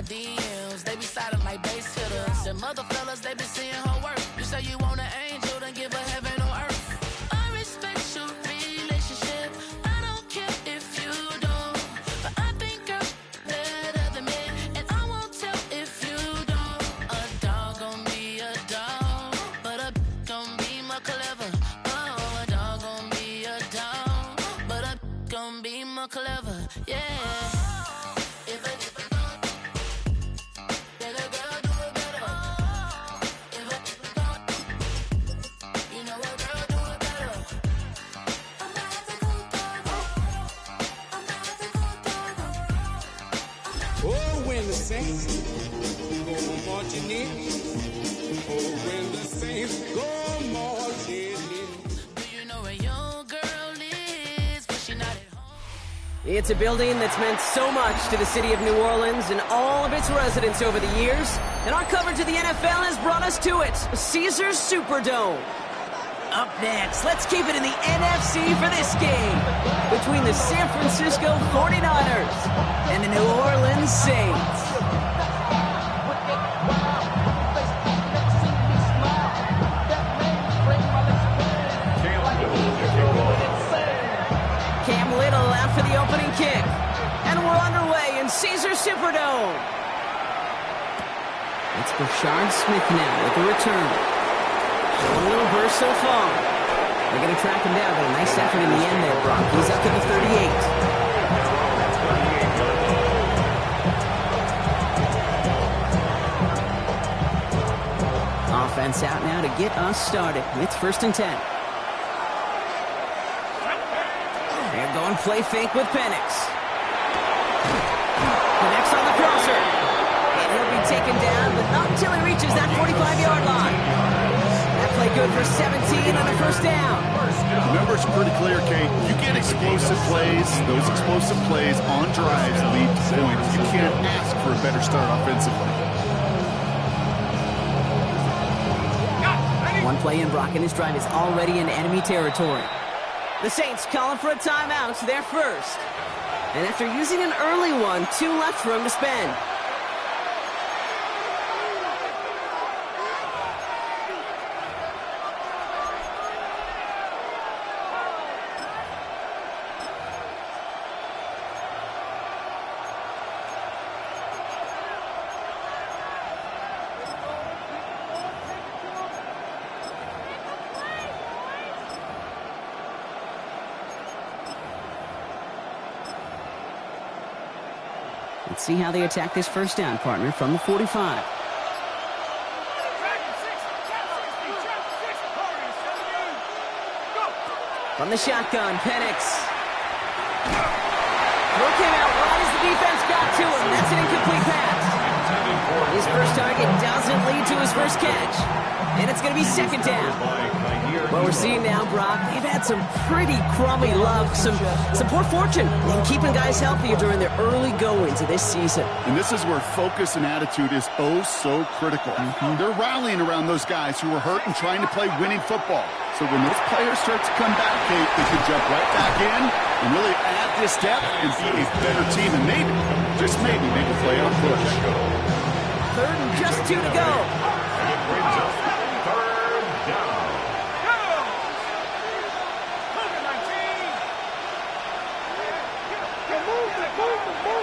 her DMs. They be sliding like base hitters. And mother fellas, they be seeing her work. You say you want an angel, then give her heaven on earth. I respect your relationship. I don't care if you don't. But I think girls better than men. And I won't tell if you don't. A dog gon' be a dog. But a gon' be more clever. Oh, a dog gon' be a dog. But a gon' be more clever. Yeah. It's a building that's meant so much to the city of New Orleans and all of its residents over the years, and our coverage of the NFL has brought us to it, Caesars Superdome. Up next, let's keep it in the NFC for this game between the San Francisco 49ers and the New Orleans Saints. Cam Little out for the opening kick. And we're underway in Caesars Superdome. It's Brashard Smith now with the return. A little burst so far. They're going to track him down, but a nice effort in the end there, Brock. He's up to the 38. Offense out now to get us started with 1st and 10. They're going play fake with Penix. Connects on the crosser. And he'll be taken down, but not until he reaches that 45-yard line. That play good for 17 on a 1st down. The numbers are pretty clear, Kate. You get explosive plays. Those explosive plays on drives lead to points. You can't ask for a better start offensively. One play in, Brock, and this drive is already in enemy territory. The Saints calling for a timeout, their first. And after using an early one, 2 left for him to spend. Let's see how they attack this 1st down, partner, from the 45. From the shotgun, Penix. Throw came out right as the defense got to him. That's an incomplete pass. His first target doesn't lead to his first catch. And it's going to be 2nd down. What we're seeing now, Brock, they've had some pretty crummy luck, some poor fortune in keeping guys healthy during their early goings of this season. And this is where focus and attitude is oh so critical. They're rallying around those guys who are hurt and trying to play winning football. So when those players start to come back, they can jump right back in and really add this depth and be a better team and maybe, just maybe, make a playoff push. 3rd and just 2 to go.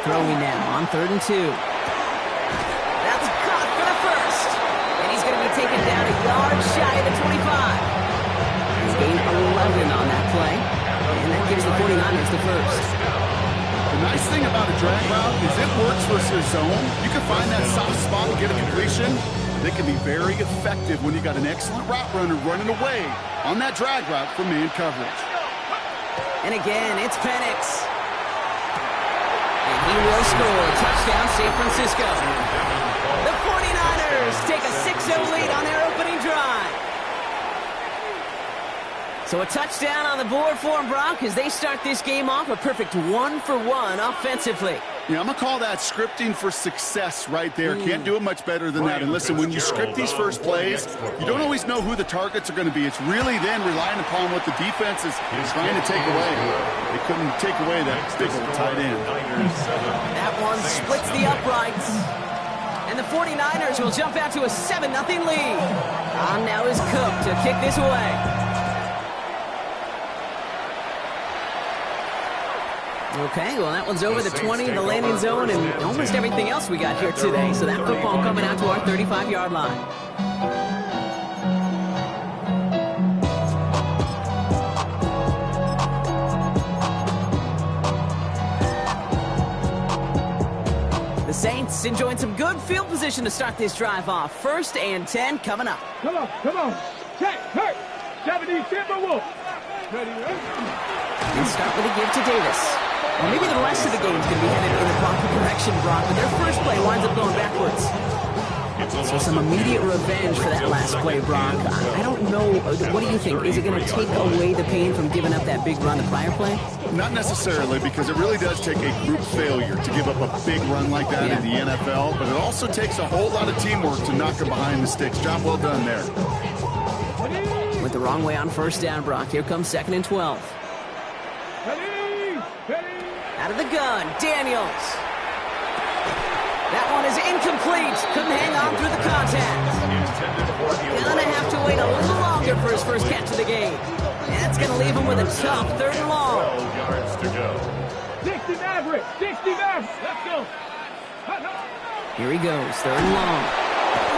Throwing now on 3rd and 2. That's caught for the first. And he's going to be taken down a yard shy of the 25. He's gained 11 on that play. And that gives the 49ers the first. The nice thing about a drag route is it works versus zone. You can find that soft spot and get a completion. They can be very effective when you got an excellent route runner running away on that drag route for man coverage. And again, it's Penix. And he will score. Touchdown, San Francisco. The 49ers take a 6-0 lead on their opening drive. So a touchdown on the board for them, Brock, as they start this game off a perfect 1-for-1 offensively. Yeah, I'm going to call that scripting for success right there. Can't do it much better than that. And listen, when you script these first plays, you don't always know who the targets are going to be. It's really then relying upon what the defense is trying to take away. They couldn't take away that big old tight end. That one splits the uprights. And the 49ers will jump out to a 7-0 lead. On now is Cook to kick this away. Okay, well, that one's over the 20, the landing zone, and almost everything else we got here today. So that football coming out to our 35-yard line. The Saints enjoying some good field position to start this drive off. 1st and 10 coming up. Come on. Check, hurt. 70 Timberwolves. They start with a give to Davis. Well, maybe the rest of the game's going to be headed in the proper direction, Brock, but their first play winds up going backwards. So some immediate revenge for that last play, Brock. I don't know. What do you think? Is it going to take away the pain from giving up that big run the prior play? Not necessarily, because it really does take a group failure to give up a big run like that in the NFL, but it also takes a whole lot of teamwork to knock him behind the sticks. Job well done there. Went the wrong way on 1st down, Brock. Here comes 2nd and 12. Out of the gun, Daniels. That one is incomplete. Couldn't hang on through the contact. Gonna have to wait a little longer for his first catch of the game. That's gonna leave him with a tough 3rd and long. 12 yards to go. 60 Maverick. Let's go. Here he goes, 3rd and long.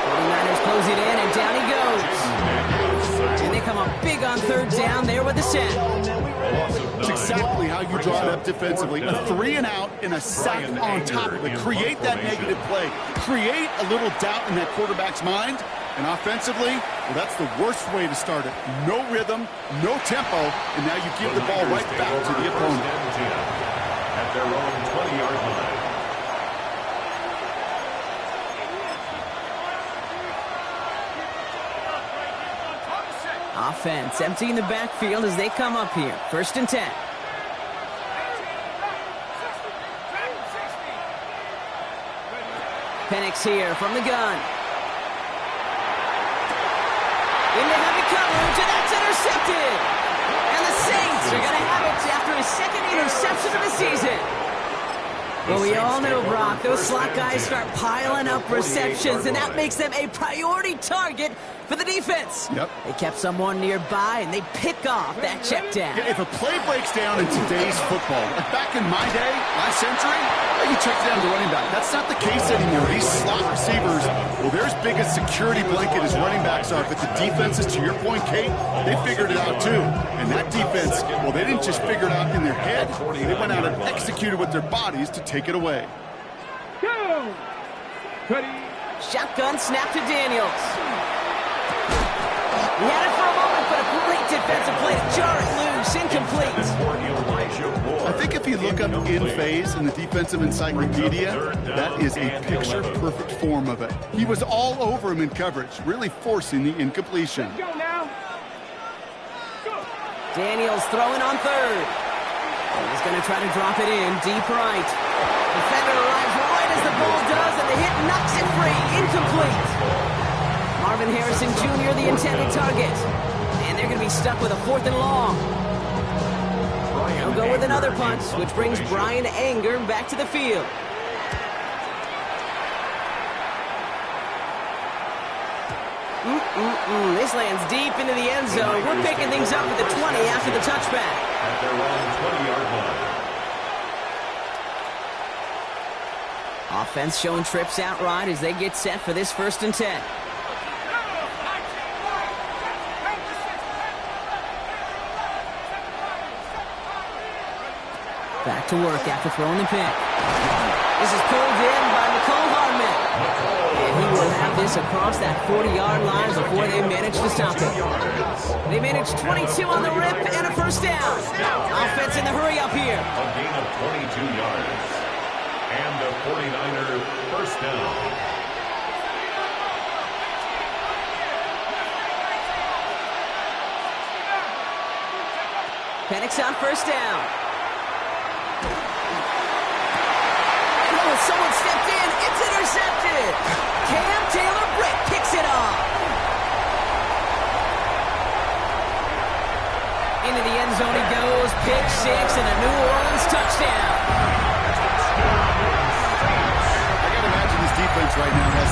49ers close it in, and down he goes. And they come up big on 3rd down there with the set. It's exactly how you draw it up defensively. A 3 and out and a sack on top of it. Create that negative play. Create a little doubt in that quarterback's mind. And offensively, well, that's the worst way to start it. No rhythm, no tempo, and now you give the ball right back to the opponent. At their own 20-yard line. Offense emptying the backfield as they come up here. 1st and 10. Penix here from the gun. Into heavy coverage, and that's intercepted. And the Saints are going to have it after his 2nd interception of the season. Well, we all know, Brock, those slot guys start piling up receptions, and that makes them a priority target for the defense. Yep. They kept someone nearby, and they pick off that check down. If a play breaks down in today's football, like back in my day, last century, you check down the running back. That's not the case anymore. These slot receivers, well, they're as big a security blanket as running backs are. But the defenses, to your point, Kate, they figured it out too. And that defense, well, they didn't just figure it out in their head. They went out and executed with their bodies to take it away. Go! Ready? Shotgun snap to Daniels. He had it for a moment, but a great defensive play to jar it loose. Incomplete. I think if you look up in phase in the defensive encyclopedia, that is a picture-perfect form of it. He was all over him in coverage, really forcing the incompletion. Go now. Go. Daniels throwing on 3rd. He's going to try to drop it in deep right. Defender arrives right as the ball does, and the hit knocks it free. Incomplete. Marvin Harrison Jr., the intended target. And they're going to be stuck with a 4th and long. They'll go with another punt, which brings Brian Anger back to the field. This lands deep into the end zone. We're picking things up at the 20 after the touchback. At their own 20-yard line. Offense showing trips out right as they get set for this 1st and 10. Back to work after throwing the pick. This is pulled in by Mecole Hardman. And he will have this across that 40-yard line before they manage to stop it. They manage 22 on the rip and a 1st down. Offense in the hurry up here. A gain of 22 yards. And the 49er 1st down. Penix on 1st down. Someone stepped in. It's intercepted. Cam Taylor-Britt picks it off. Into the end zone he goes. Pick 6 and a New Orleans touchdown. I got to imagine this defense right now has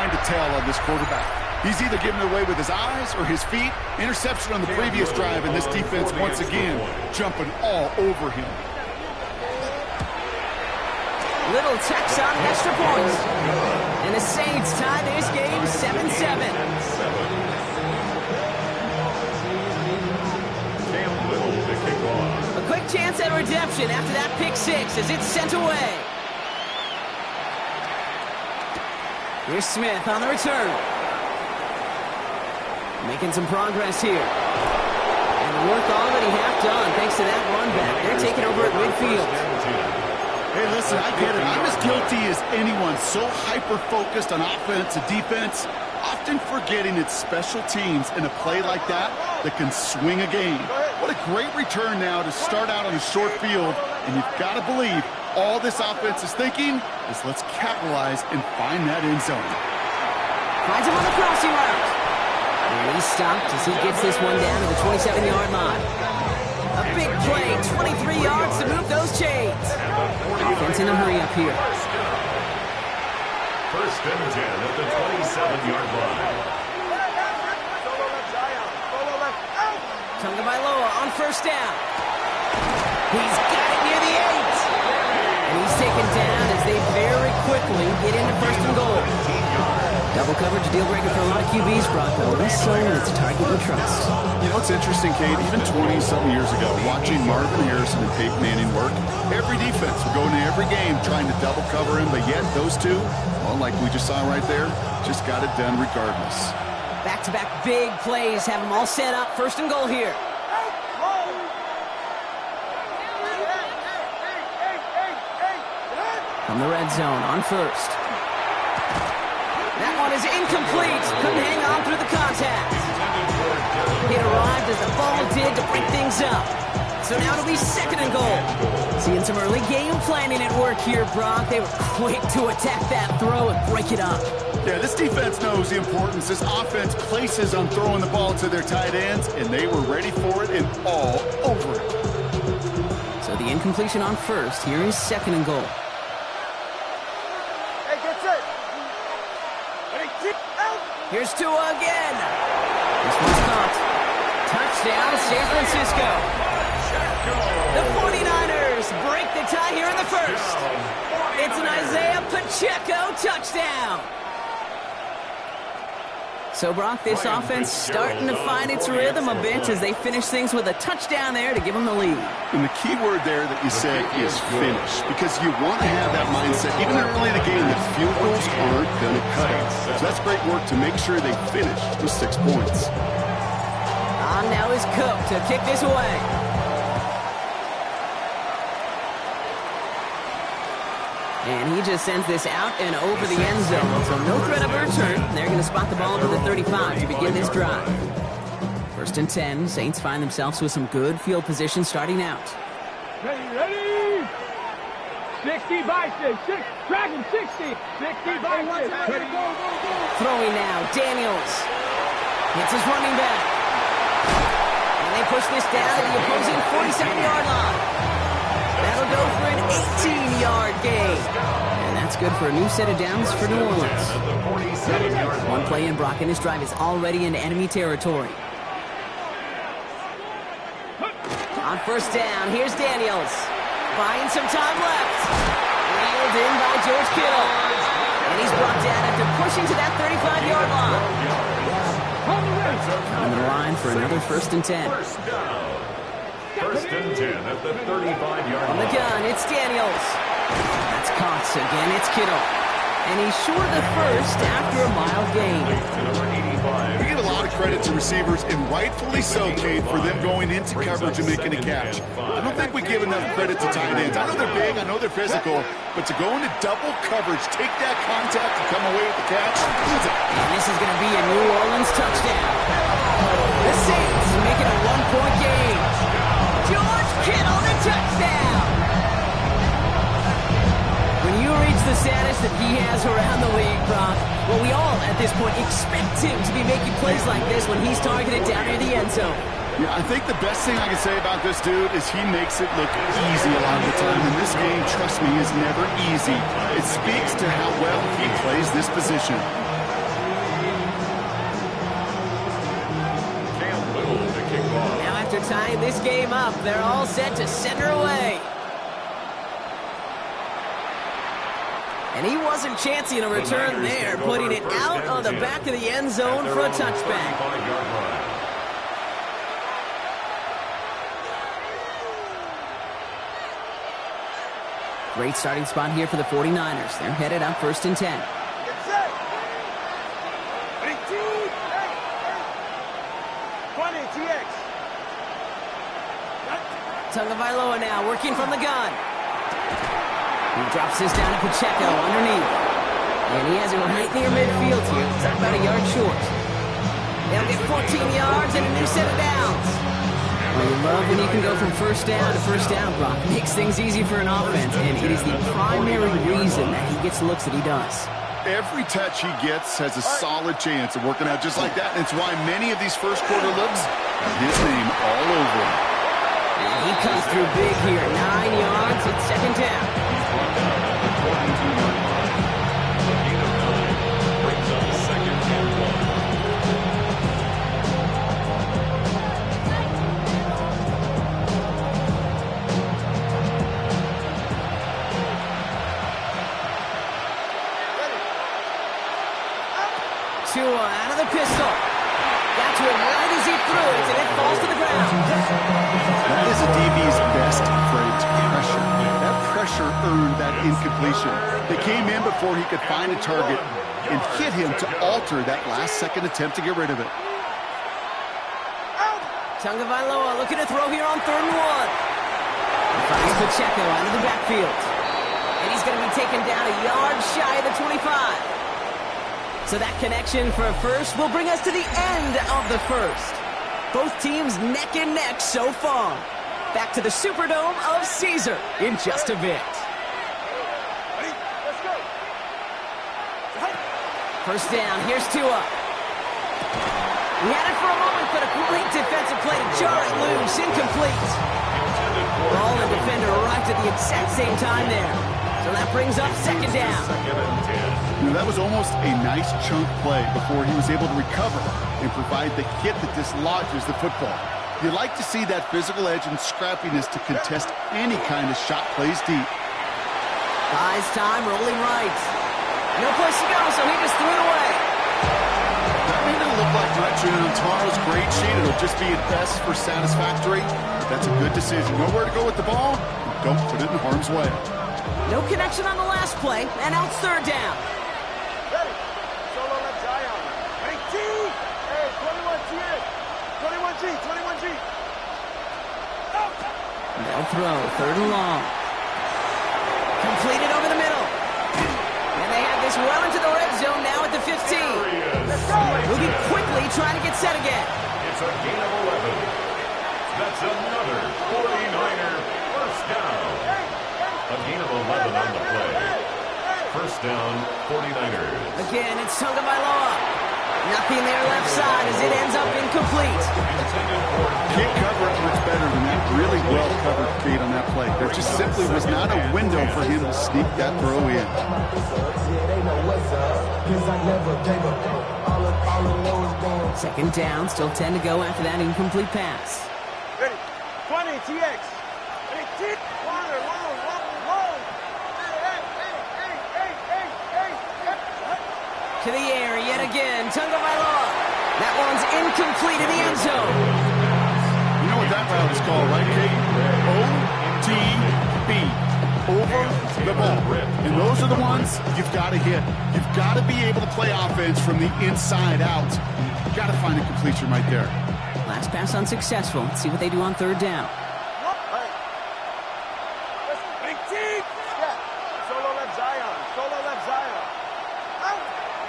find a tell on this quarterback. He's either giving it away with his eyes or his feet. Interception on the previous drive, and this defense once again jumping all over him. Little tacks on extra points. And the Saints tie this game 7-7. Cam Little to kick off. A quick chance at redemption after that pick six as it's sent away. Here's Smith on the return. Making some progress here. And work already half done thanks to that run back. They're taking over at midfield. Hey, listen, I get it. I'm as guilty as anyone. So hyper-focused on offense and defense, often forgetting it's special teams in a play like that can swing a game. What a great return now to start out on a short field, and you've got to believe all this offense is thinking is let's capitalize and find that end zone. Finds him on the crossing route. And he's stopped as he gets this one down to the 27-yard line. A big play, 23 yards to move those chains. Defense in a hurry up here. First and 10 at the 27-yard line. Tagovailoa on first down. He's got it near the 8. And he's taken down as they very quickly get into first and goal. Double coverage, deal breaker for a lot of QBs, Bronco. This zone, it's a target you trust. You know, it's interesting, Kate, even 20-something years ago, watching Marvin Harrison and Peyton Manning work, every defense would go into every game trying to double cover him, but yet those two, well, like we just saw right there, just got it done regardless. Back-to-back big plays have them all set up. First and goal here. From the red zone on first. That one is incomplete. Couldn't hang on through the contact. It arrived as the ball did to break things up. So now it'll be second and goal. Seeing some early game planning at work here, Brock. They were quick to attack that throw and break it up. Yeah, this defense knows the importance this offense places on throwing the ball to their tight ends, and they were ready for it and all over it. So the incompletion on first. Here is second and goal. Here's Tua again. This one's caught. Touchdown, San Francisco. The 49ers break the tie here in the first. It's an Isaiah Pacheco touchdown. So, Brock, this offense starting to find its rhythm a bit as they finish things with a touchdown there to give them the lead. And the key word there that you said is finish, because you want to have that mindset, even early in the game, that field goals aren't going to cut it. So that's great work to make sure they finish with 6 points. On now is Cook to kick this away. And he just sends this out and over the end zone. So no threat of a return. They're going to spot the ball to the 35 to begin this drive. First and 10. Saints find themselves with some good field position starting out. Ready? 60 by 6. Dragon 60. 60 by 6. Ready, go. Throwing now. Daniels. Hits his running back. And they push this down to the opposing 47-yard line. That'll go for an 18-yard gain. And that's good for a new set of downs for New Orleans. One play in, Brock, and this drive is already into enemy territory. On first down, here's Daniels. Buying some time left. Reeled in by George Kittle. And he's brought down after pushing to that 35-yard line. On the line for another first and 10. First and 10 at the 35-yard line. On the gun, it's Daniels. That's caught again. It's Kittle. And he's short of first after a mild gain. We give a lot of credit to receivers, and rightfully so, Kate, for them going into coverage and making a catch. I don't think we give enough credit to tight ends. I know they're big, I know they're physical, but to go into double coverage, take that contact, and come away with the catch, and this is going to be a New Orleans touchdown. The Saints make it a one-point game. George Kittle, the touchdown. When you reach the status that he has around the league, Brock, well, we all at this point expect him to be making plays like this when he's targeted down near the end zone. Yeah, I think the best thing I can say about this dude is he makes it look easy a lot of the time. And this game, trust me, is never easy. It speaks to how well he plays this position. tying this game up. They're all set to send her away. And he wasn't chancing a return there, putting it out on the back of the end zone for a touchback. Great starting spot here for the 49ers. They're headed up 1st and 10. Tagovailoa now working from the gun. He drops this down to Pacheco underneath. And he has it right near midfield here. It's about a yard short. They'll get 14 yards and a new set of downs. Well, you love when you can go from first down to first down, Brock. It makes things easy for an offense, and it is the primary reason that he gets the looks that he does. Every touch he gets has a solid chance of working out just like that. And it's why many of these first quarter looks have his name all over them. And he comes through big here. 9 yards at 2nd down. Brings up 2nd and 1. Tua out of the pistol. Got to him right as he threw it, and it falls to the ground. That is a DB's best friend, pressure. That pressure earned that incompletion. They came in before he could find a target and hit him to alter that last-second attempt to get rid of it. Tagovailoa looking to throw here on 3rd and 1. He finds Pacheco out of the backfield. And he's going to be taken down a yard shy of the 25. So that connection for a first will bring us to the end of the first. Both teams neck and neck so far. Back to the Superdome of Caesar in just a bit. First down, here's Tua. He had it for a moment, but a great defensive play to jar it loose, incomplete. Ball and defender arrived at the exact same time there. So that brings up 2nd down. You know, that was almost a nice chunk play before he was able to recover and provide the hit that dislodges the football. You like to see that physical edge and scrappiness to contest any kind of shot plays deep. Buys time, rolling right. No place to go, so he just threw it away. That may not look like much on tomorrow's grade sheet. It'll just be at best for satisfactory. But that's a good decision. Nowhere to go with the ball. Don't put it in harm's way. No connection on the last play, and now it's 3rd down. Ready. Solo left Zion. 18. Hey, 21G. 21G. They'll throw, 3rd and long. Completed over the middle. And they have this well into the red zone now at the 15. Moving quickly, trying to get set again. It's a gain of 11. That's another 49er first down. A gain of 11 on the play. First down, 49ers. Again, it's Tagovailoa. Nothing there left side as it ends up incomplete. Can't cover it much better than that. Really well covered feed on that play. There just simply was not a window for him to sneak that throw in. 2nd down, still 10 to go after that incomplete pass. Ready. 20, TX. 18. To the air yet again, Tagovailoa. That one's incomplete in the end zone. You know what that route is called, right, Kate? O-T-B. Over the ball. And those are the ones you've got to hit. You've got to be able to play offense from the inside out. You've got to find a completion right there. Last pass unsuccessful. Let's see what they do on 3rd down.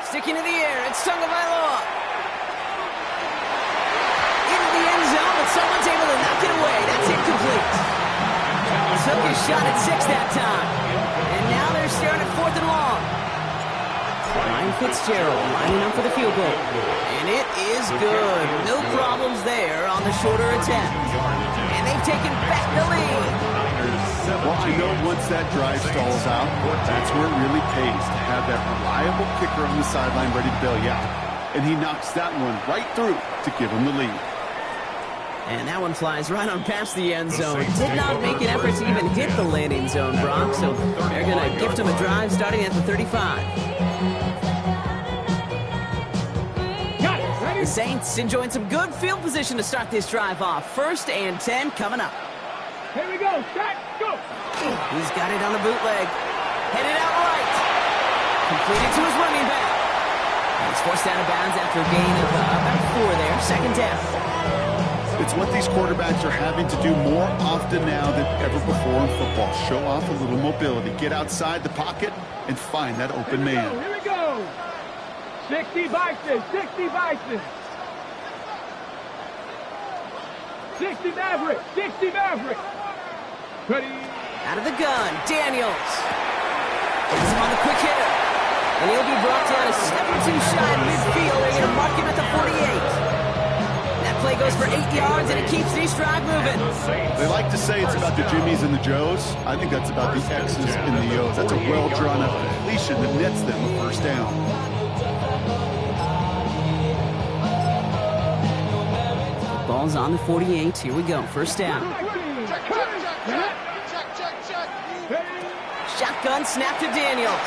Sticking to the air, it's Tagovailoa. Into the end zone, but someone's able to knock it away. That's incomplete. Took his shot at 6 that time. And now they're staring at 4th and long. Ryan Fitzgerald lining up for the field goal. And it is good. No problems there on the shorter attempt. And they've taken back the lead. Well, I know once that drive stalls out, that's where it really pays to have that reliable kicker on the sideline ready to bail you out. And he knocks that one right through to give him the lead. And that one flies right on past the end zone. Did not make an effort to even hit the landing zone, Brock. So they're going to gift him a drive starting at the 35. The Saints enjoying some good field position to start this drive off. 1st and 10 coming up. Here we go. Set, go. He's got it on the bootleg. Headed out right. Completed to his running back. He's forced out of bounds after a gain of about 4 there. 2nd down. It's what these quarterbacks are having to do more often now than ever before in football. Show off a little mobility. Get outside the pocket and find that open man. Here we go. 60 Bison. 60 Bison. 60 Maverick. 60 Maverick. Ready. Out of the gun, Daniels. Gets him on the quick hitter. And he'll be brought down a step or 2 shy of midfield. They're going to mark him at the 48. That play goes for 8 yards, and it keeps this drive moving. They like to say it's about the Jimmies and the Joes. I think that's about the X's and the O's. That's a well-drawn-up completion that nets them a 1st down. Ball's on the 48. Here we go. 1st down. Shotgun snap to Daniels.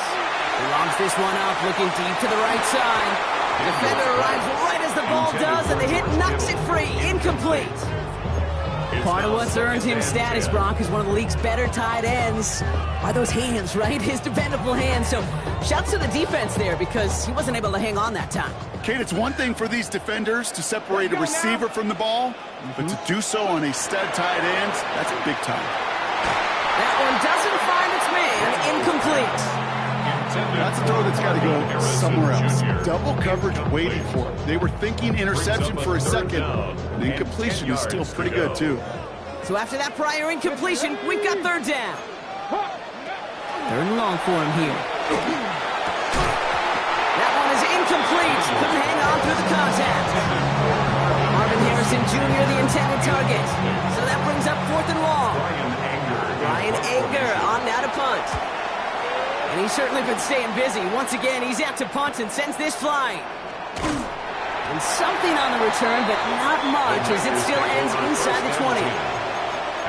He logs this one up, looking deep to the right side. The defender arrives right as the ball does, and the hit knocks it free. Incomplete. Part of what's earned him status, Brock, is one of the league's better tight ends. Are those hands, right? His dependable hands. So shouts to the defense there because he wasn't able to hang on that time. Kate, it's one thing for these defenders to separate a receiver from the ball, but to do so on a stud tight end, that's big time. That one doesn't find its man. Incomplete. That's a throw that's got to go somewhere else. Double coverage waiting for it. They were thinking interception for a second. And incompletion is still pretty good, too. So after that prior incompletion, we've got 3rd down. 3rd and long for him here. That one is incomplete. Couldn't hang on through the contact. Marvin Harrison Jr., the intended target. So that brings up 4th and long. Ryan Anger on now to punt. And he's certainly been staying busy. Once again, he's out to punt and sends this flying. And something on the return, but not much, as it still ends inside the 20.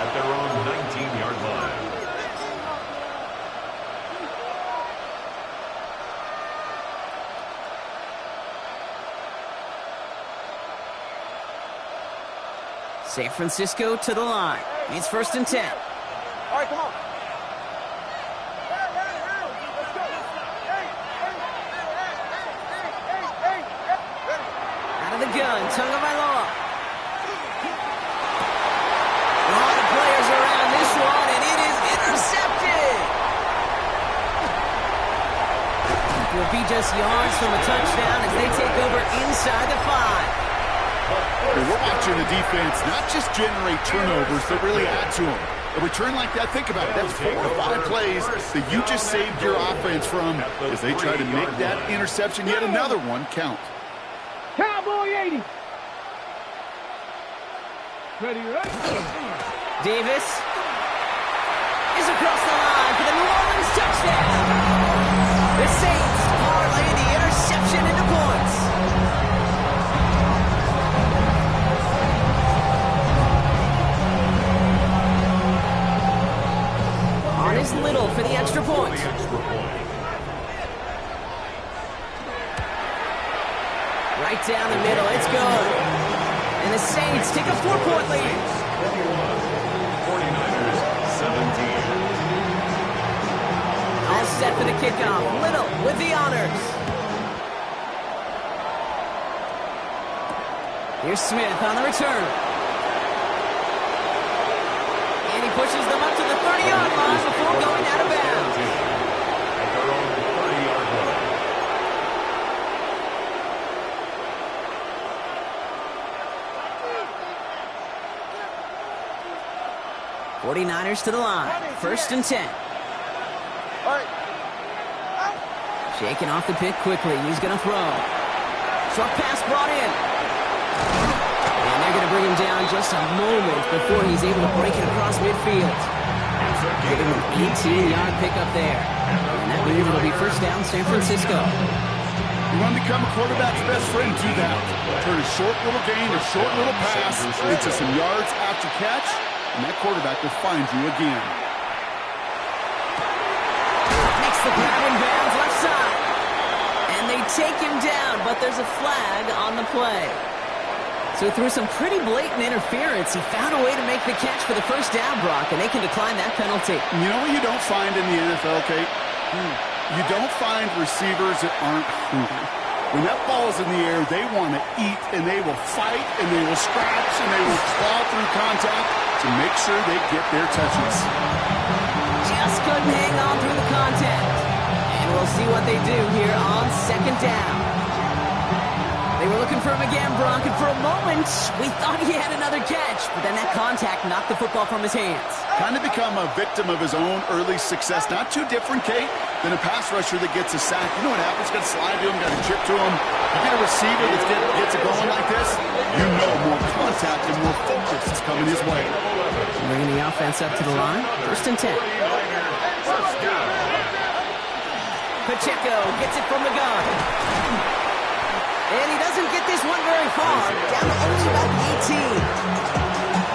At their own 19-yard line. San Francisco to the line. It's 1st and 10. All right, come on. The gun, Tagovailoa. A lot of players around this one, and it is intercepted. It will be just yards from a touchdown as they take over inside the 5. We're watching the defense not just generate turnovers, but really add to them. A return like that, think about it, that's 4 or 5 plays that you just saved your offense from as they try to make that interception, yet another one, count. Cowboy 80. Ready. Davis is across the line for the New Orleans touchdown. The Saints parlay the interception into points. On is Little for the extra point. Right down the middle, it's good. And the Saints take a 4-point lead. 49ers 17. All set for the kickoff. Little with the honors. Here's Smith on the return. And he pushes them up to the 30-yard line before going out of bounds. At their own 30-yard line. 49ers to the line. 1st and 10. Shaking off the pick quickly. He's going to throw. Short pass brought in. And they're going to bring him down just a moment before he's able to break it across midfield. Give him an 18-yard pickup there. And that means it'll be 1st down San Francisco. You want to become a quarterback's best friend, do that. Turn a short little gain, a short little pass into some yards after catch, and that quarterback will find you again. Makes the grab in bounds left side. And they take him down, but there's a flag on the play. So through some pretty blatant interference, he found a way to make the catch for the first down, Brock, and they can decline that penalty. You know what you don't find in the NFL, Kate? You don't find receivers that aren't hungry. When that ball's in the air, they want to eat, and they will fight, and they will scratch, and they will claw through contact to make sure they get their touches. Just couldn't hang on through the contact. And we'll see what they do here on second down. They were looking for him again, Brock, and for a moment, we thought he had another catch, but then that contact knocked the football from his hands. Kind of become a victim of his own early success. Not too different, Kate, than a pass rusher that gets a sack. You know what happens? Got to slide to him, got to chip to him. You get a receiver that gets it going like this, you know more contact and more focus is coming his way. Bringing the offense up to the line. First and 10. Pacheco gets it from the gun. And he doesn't get this one very far, down to only about 18.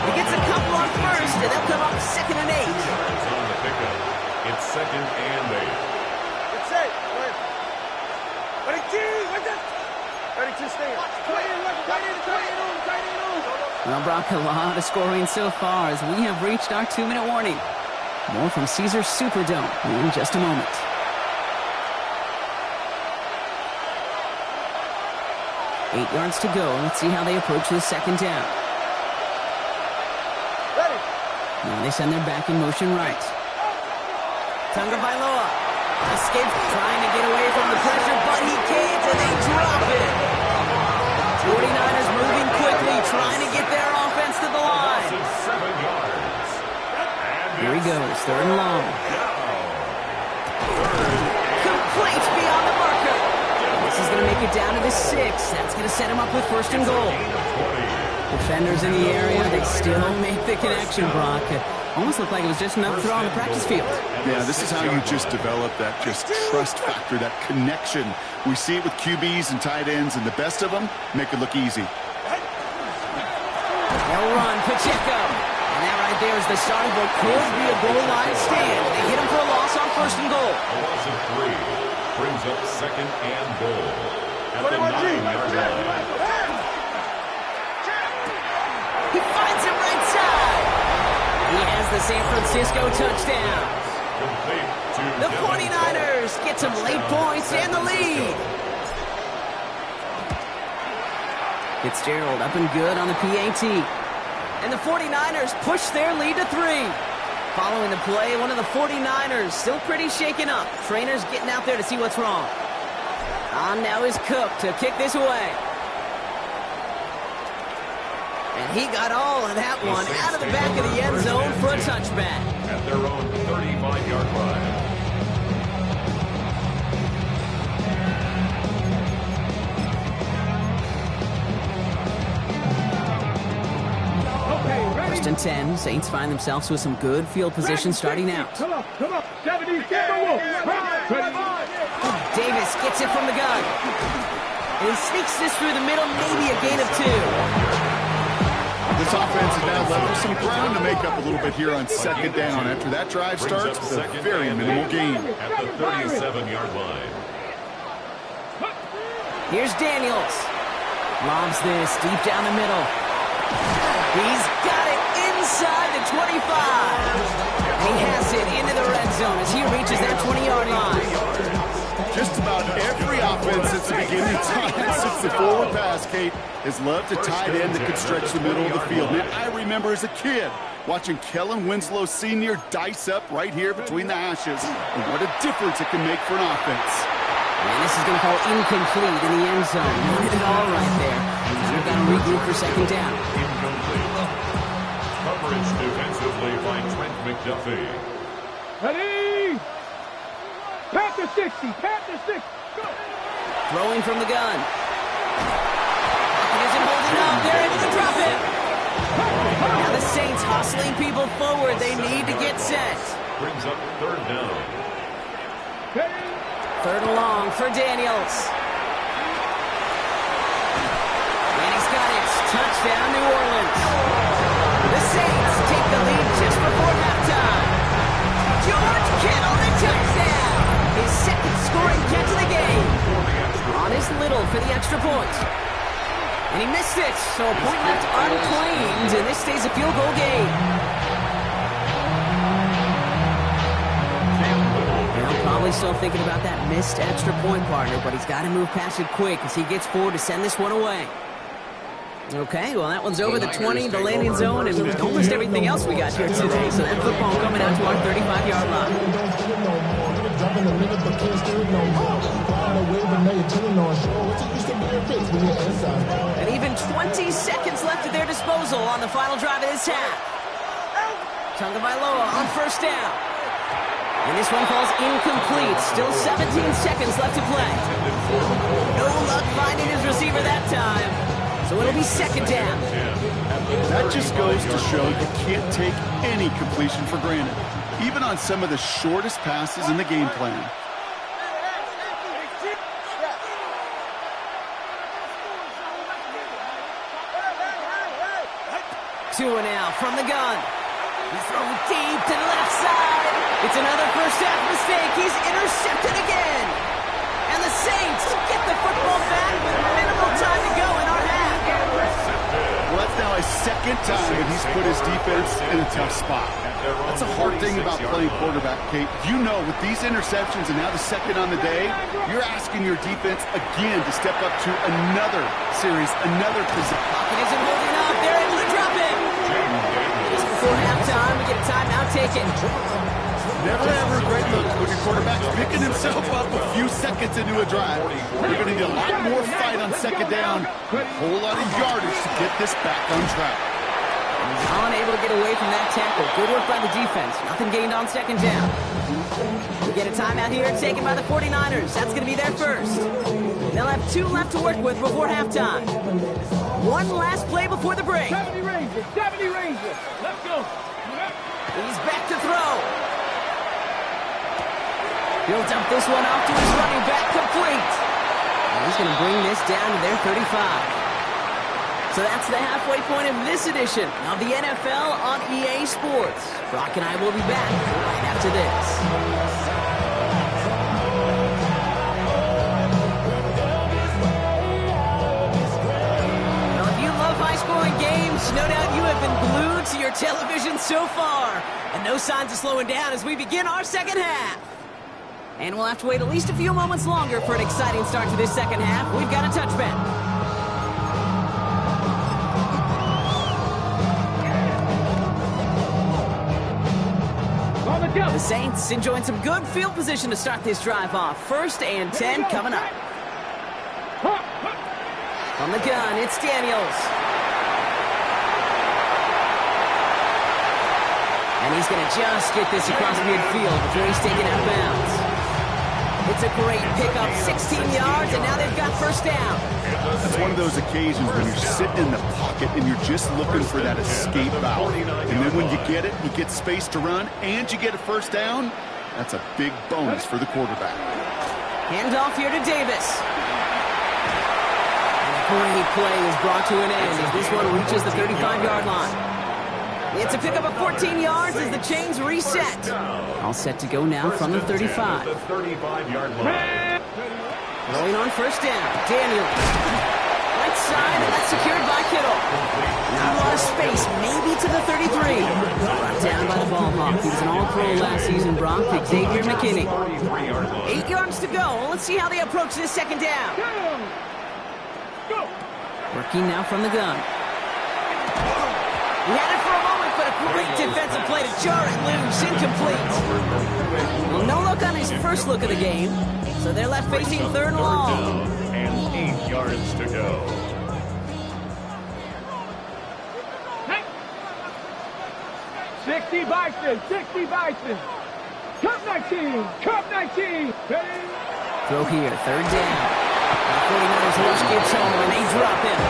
He gets a couple on first, and they'll come up second and 8. On the pickup, it's second and 8. It's it. 32, stay. Well, Brock, a lot of scoring so far as we have reached our 2-minute warning. More from Caesars Superdome in just a moment. Eight yards to go. Let's see how they approach the second down. Ready. Now they send their back in motion right. Tunga Bailoa escapes, trying to get away from the pressure, but he can't, and they drop it. 49ers moving quickly, trying to get their offense to the line. 7 yards. Here he goes, third and long. Complete beyond the marker. This is going to make it down to the 6. That's going to set him up with first and goal. Defenders in the area, they still make the connection, Brock. It almost looked like it was just another throw on the practice field. Yeah, this is how you just develop that just trust factor, that connection. We see it with QBs and tight ends, and the best of them make it look easy. They'll run, Pacheco. And that right there is the start of what could be a goal line stand. They hit him for a loss on first and goal. A loss of 3 brings up second and goal at the 9-yard line. He finds him right side. He has the San Francisco touchdown. Complete to The 49ers get some late points and the lead. Fitzgerald up and good on the PAT. And the 49ers push their lead to 3. Following the play, one of the 49ers still pretty shaken up. Trainers getting out there to see what's wrong. On now is Cook to kick this away. And he got all of that one out of the back of the end zone for a touchback. at their own 35-yard line. First and 10, Saints find themselves with some good field position starting out. Come on. 70, Davis gets it from the gun. And he sneaks this through the middle, maybe a gain of 2. This offense has now left some ground to make up a little bit here on second down. After that drive starts with a very minimal gain. At the 37-yard line. Here's Daniels. Lobs this deep down the middle. He's got it inside the 25. And he has it into the red zone as he reaches that 20-yard line. Just about every offense since the beginning of time, since the forward pass, Kate, has loved a tight end that could stretch the middle of the field. Man, I remember as a kid watching Kellen Winslow Sr. dice up right here between the hashes. And what a difference it can make for an offense. And this is going to fall incomplete in the end zone. Did it all right there. They've got to regroup for second down. Incomplete. Coverage defensively by Trent McDuffie. Ready? Panther 60. Go. Throwing from the gun. He isn't holding up. They're able to drop it. Now the Saints hustling people forward. They need to get set. Brings up third down. Third and long for Daniels. touchdown, New Orleans. The Saints take the lead just before halftime. George Kittle, the touchdown. His second scoring catch of the game. On his Little for the extra point. And he missed it, so a point left unclaimed, and this stays a field goal game. Now, probably still thinking about that missed extra point, partner, but he's got to move past it quick as he gets forward to send this one away. Okay, well, that one's over the 20, the landing zone, and almost everything else we got here today. So that football coming out to our 35-yard line. And even 20 seconds left at their disposal on the final drive of this half. Tagovailoa on first down. And this one falls incomplete. Still 17 seconds left to play. No luck finding his receiver that time. So it'll be second down. That just goes to show you can't take any completion for granted, even on some of the shortest passes in the game plan. Tua now from the gun. He's thrown deep to the left side. It's another first half mistake. He's intercepted again. And the Saints get the football back with minimal time to go in our half. Well, that's now his second time that he's put his defense in a tough spot. That's a hard thing about playing quarterback, Kate. You know, with these interceptions and now the second on the day, you're asking your defense again to step up to another series, another position. Pocket isn't holding up. They're able to drop it. Just before halftime, we get a timeout taken. Never ever a great look when your quarterback's picking himself up a few seconds into a drive. You're going to need a lot more fight on second down, a whole lot of yardage to get this back on track. He's unable to get away from that tackle. Good work by the defense. Nothing gained on second down. We get a timeout here taken by the 49ers. That's going to be their first. They'll have 2 left to work with before halftime. One last play before the break. 70 Rangers, 70 Rangers. Let's go. He's back to throw. He'll dump this one off to his running back, complete. And he's going to bring this down to their 35. So that's the halfway point of this edition of the NFL on EA Sports. Brock and I will be back right after this. Well, if you love high-scoring games, no doubt you have been glued to your television so far. And no signs of slowing down as we begin our second half. And we'll have to wait at least a few moments longer for an exciting start to this second half. We've got a touchback. The Saints enjoying some good field position to start this drive off. 1st and 10 coming up. On the gun, it's Daniels. And he's going to just get this across midfield before he's taken out of bounds. It's a great pickup, 16 yards, and now they've got first down. That's one of those occasions when you're sitting in the pocket and you're just looking for that escape valve. And then when you get it, you get space to run, and you get a first down. That's a big bonus for the quarterback. Handoff here to Davis. And a great play is brought to an end as this one reaches the 35-yard line. It's a pickup of 14 yards as the chains reset. All set to go now from the 35. The 35-yard line. Rolling on first down. Daniels. Right side, and that's secured by Kittle. Not a lot of space, maybe to the 33. Brought down by the ball hawk. He was an all-pro last season, Brock. Xavier McKinney. 8 yards to go. Let's see how they approach this second down. Working now from the gun. He had it for a moment, but a great defensive play to jar it loose, incomplete. Well, no look on his first look of the game, so they're left facing 3rd and long. And 8 yards to go. Hey. 60 Bison, 60 Bison. Cup 19, Cup 19. Ready? Throw here, 3rd down. The 49ers rush gets home, and they drop him.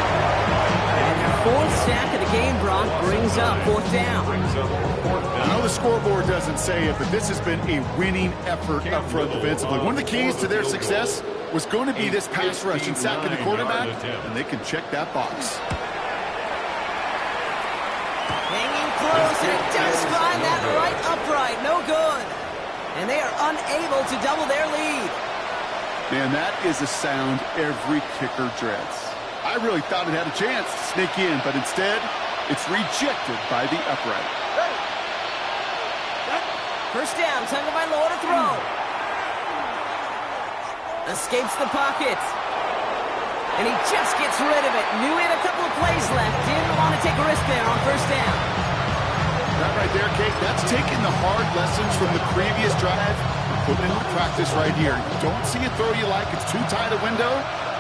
And their 4th sack of the game, Brock, brings up 4th down. I know the scoreboard doesn't say it, but this has been a winning effort up front defensively. One of the keys to their success was going to be this pass rush and sacking the quarterback, and they can check that box. And it does find that right upright. No good. And they are unable to double their lead. Man, that is a sound every kicker dreads. I really thought it had a chance to sneak in, but instead, it's rejected by the upright. First down, Tagovailoa to throw. Escapes the pocket. And he just gets rid of it. Knew he had a couple of plays left. Didn't want to take a risk there on first down. That right there, Kate, that's taking the hard lessons from the previous drive and putting it into practice right here. You don't see a throw you like, it's too tight a window.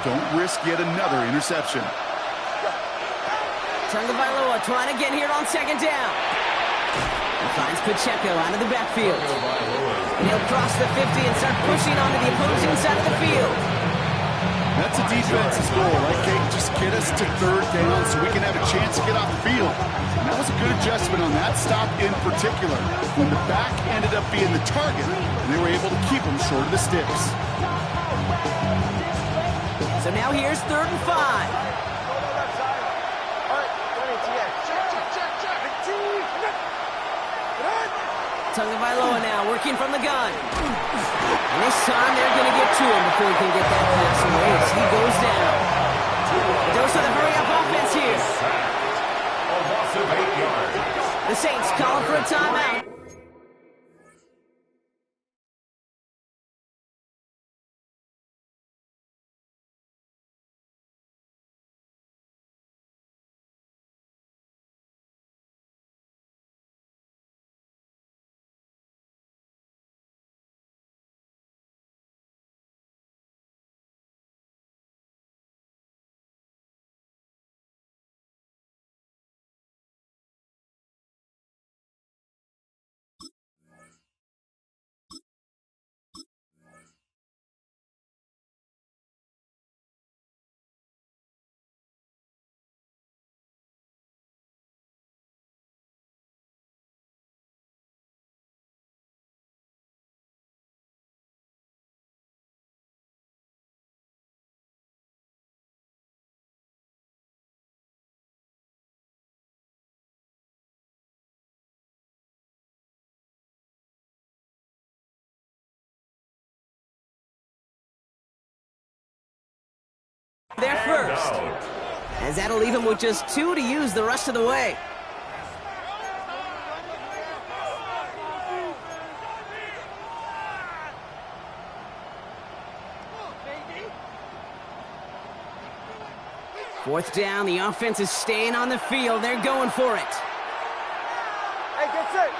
Don't risk yet another interception. Tagovailoa trying to get here on second down. He finds Pacheco out of the backfield. And he'll cross the 50 and start pushing onto the opposing side of the field. That's a defense's goal, right, Kate? Just get us to third down so we can have a chance to get off the field. And that was a good adjustment on that stop in particular, when the back ended up being the target, and they were able to keep him short of the sticks. So now here's 3rd and 5. Tagovailoa now working from the gun. And this time they're going to get to him before he can get that pass away as he goes down. Those are the hurry-up offense here. A loss of 8 yards. The Saints calling for a timeout. They're first, as that'll leave him with just 2 to use the rest of the way. Fourth down, the offense is staying on the field. They're going for it. Hey, get set.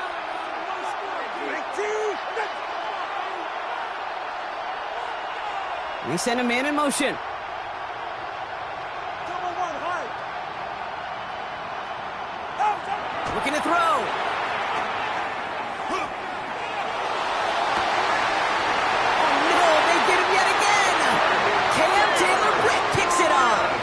We send a man in motion. Looking to throw. Oh, no, they get him yet again. Cam Taylor-Britt picks it off.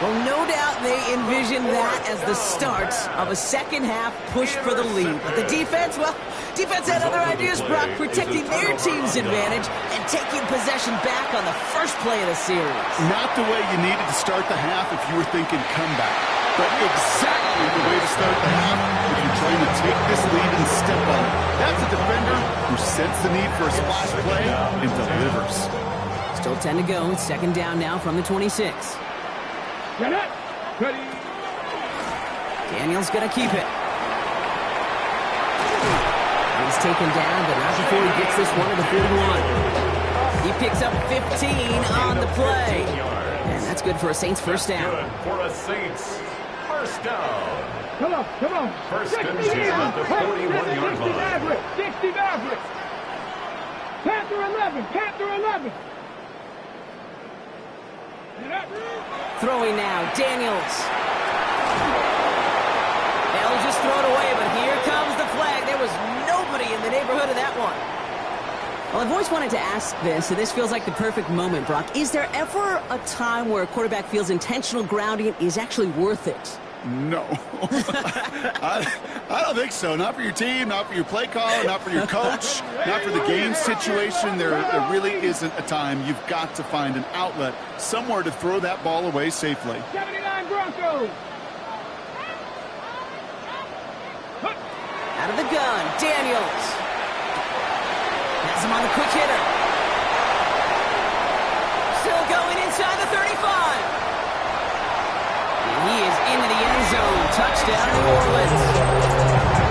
Well, no doubt they envisioned that as the start of a second-half push for the lead. But the defense, well, defense had other ideas, Brock, protecting their team's advantage and taking possession back on the first play of the series. Not the way you needed to start the half if you were thinking comeback, but exactly the way to start the half if you're trying to take this lead and step on it. That's a defender who senses the need for a splash play and delivers. Still 10 to go. It's second down now from the 26. Get it. Ready. Daniel's going to keep it. He's taken down, but not before he gets this one to the 41. He picks up 15 on the play. And that's good for a Saints first down. Good for a Saints first down. Come on, come on. First 60 and 10 at the 41-yard line. Maverick, 60 Maverick. Panther 11, Panther 11. Throwing now, Daniels. They'll just throw it away, but here comes the flag. There was nobody in the neighborhood of that one. Well, I've always wanted to ask this, and this feels like the perfect moment, Brock. Is there ever a time where a quarterback feels intentional grounding is actually worth it? No. I don't think so. Not for your team, not for your play caller, not for your coach, not for the game situation. There really isn't a time. You've got to find an outlet, somewhere to throw that ball away safely. 79 Broncos. Out of the gun, Daniels. Has him on the quick hitter. Still going inside the 35. And he is into the end zone. Touchdown, New Orleans.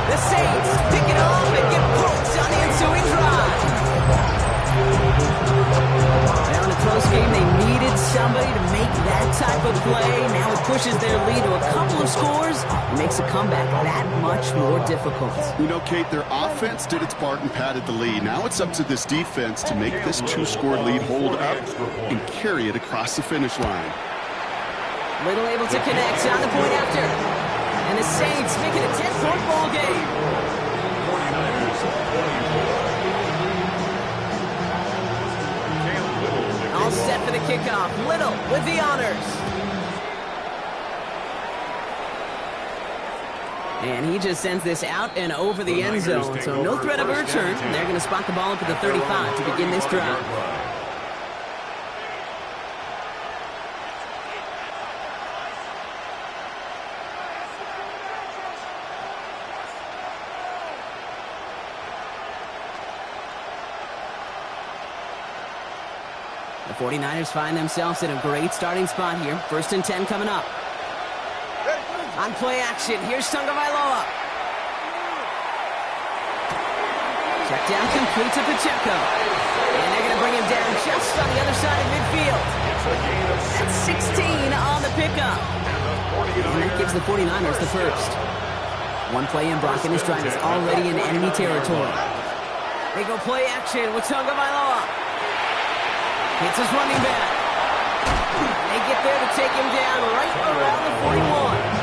The Saints pick it off and get points on the ensuing drive. Now in a close game, they needed somebody to make that type of play. Now it pushes their lead to a couple of scores and makes a comeback that much more difficult. You know, Kate, their offense did its part and padded the lead. Now it's up to this defense to make this 2-score lead hold up and carry it across the finish line. Little able to connect on the point after. And the Saints make it a 10-point ball game. 49ers 24. All set for the kickoff. Little with the honors. And he just sends this out and over the end zone. So no threat of a return. They're going to spot the ball up at the 35 to begin this drive. The 49ers find themselves in a great starting spot here. 1st and 10 coming up. On play action, here's Tagovailoa. Check down complete to Pacheco. And they're going to bring him down just on the other side of midfield. That's 16 on the pickup. And that gives the 49ers the first. One play in, Brock, and this drive is already in enemy territory. They go play action with Tagovailoa. It's his running back. They get there to take him down right around the 41.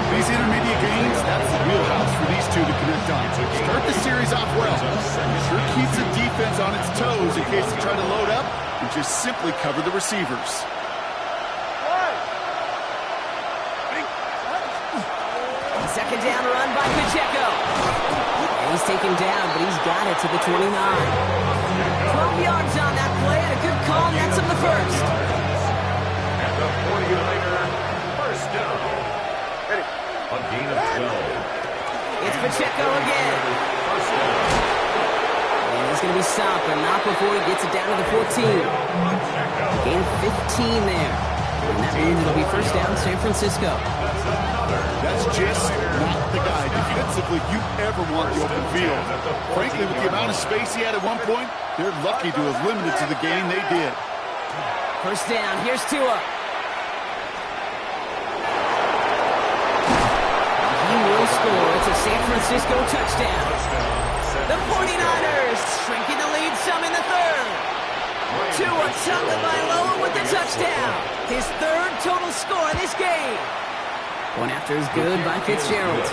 These intermediate gains, that's the wheelhouse for these two to connect on. Start the series off well. Sure keeps the defense on its toes in case they try to load up and just simply cover the receivers. Second down run by Pacheco. And he's taken down, but he's got it to the 29. 12 yards on that play, and a good call, and that's up the first. And the 49er first down. A gain of 12. It's Pacheco again. First down. And he's going to be stopped, but not before he gets it down to the 14. Gain of 15 there. And that means it'll be first down, San Francisco. That's just not the guy defensively you ever want the open field. Frankly, with the amount of space he had at one point, they're lucky to have limited to the game they did. First down, here's Tua. He will score. It's a San Francisco touchdown. The 49ers shrinking the lead some in the third. Tua Tagovailoa with the touchdown. His third total score in this game. One after is good by Fitzgerald.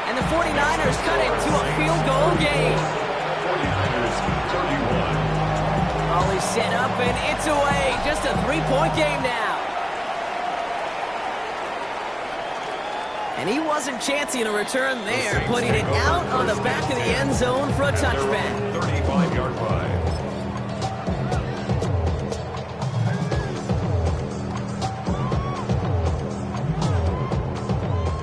And the 49ers cut it to a field goal game. 49ers 31. All is set up and it's away. Just a 3-point game now. And he wasn't chancing a return there, putting it out on the back of the end zone for a touchback. 35-yard line.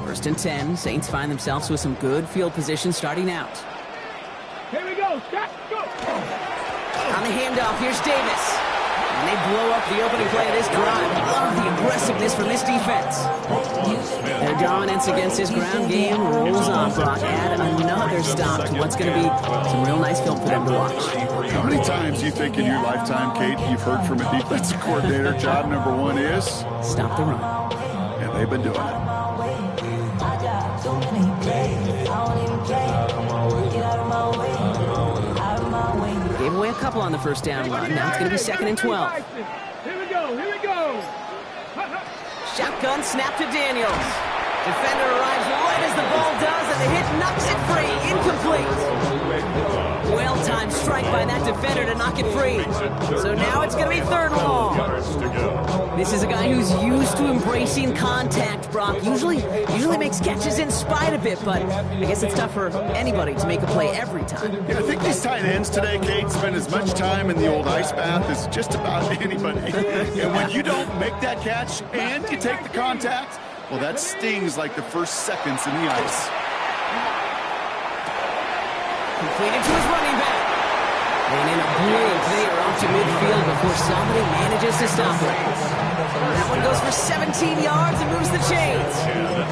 First and 10, Saints find themselves with some good field position starting out. Here we go. Stop. Go. On the handoff, here's Davis. And they blow up the opening play of this drive. Love the aggressiveness from this defense. Their dominance against this ground game rolls on, Brock. Add another stop to what's going to be some real nice film for them to watch. How many times do you think in your lifetime, Kate, you've heard from a defensive coordinator, job number one is? Stop the run. And they've been doing it. Gave away a couple on the first down run. Now it's going to be 2nd and 12. Here we go. Here we go. Shotgun snap to Daniels. Defender arrives right as the ball does, and the hit knocks it free. Incomplete. Well-timed strike by that defender to knock it free. So now it's going to be 3rd and long. This is a guy who's used to embracing contact, Brock. Usually makes catches in spite of it, but I guess it's tough for anybody to make a play every time. Yeah, I think these tight ends today, Kate, spend as much time in the old ice bath as just about anybody. And when you don't make that catch and you take the contact, well, that stings like the first seconds in the ice. Completed to his running back. And in a blink, they are off to midfield before somebody manages to stop it. That one goes for 17 yards and moves the chains.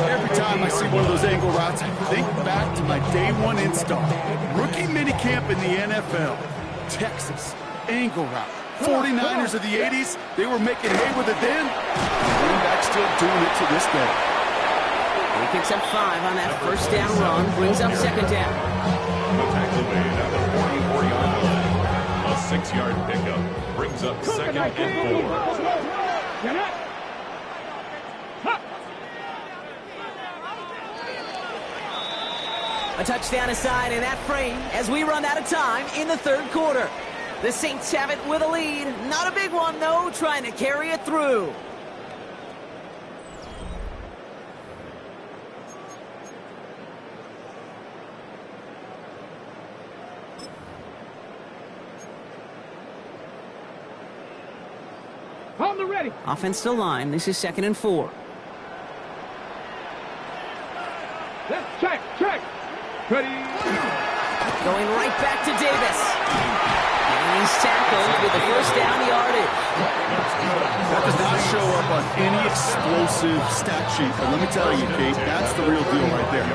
Every time I see one of those angle routes, I think back to my day one install. Rookie minicamp in the NFL. Texas, angle route. 49ers of the 80s, they were making hay with it then. Running back still doing it to this day. He picks up 5 on that first down run, brings up second down. Attack the lead at the 44-yard line. A 6-yard pickup brings up second and 4. A touchdown aside in that frame as we run out of time in the third quarter. The Saints have it with a lead. Not a big one, though, trying to carry it through. On the ready. Offensive line, this is 2nd and 4. Let's check. Ready. Going right back to Davis. And he's tackled with the first down yardage. That does not show up on any explosive stat sheet, but let me tell you, Kate, that's the real deal right there.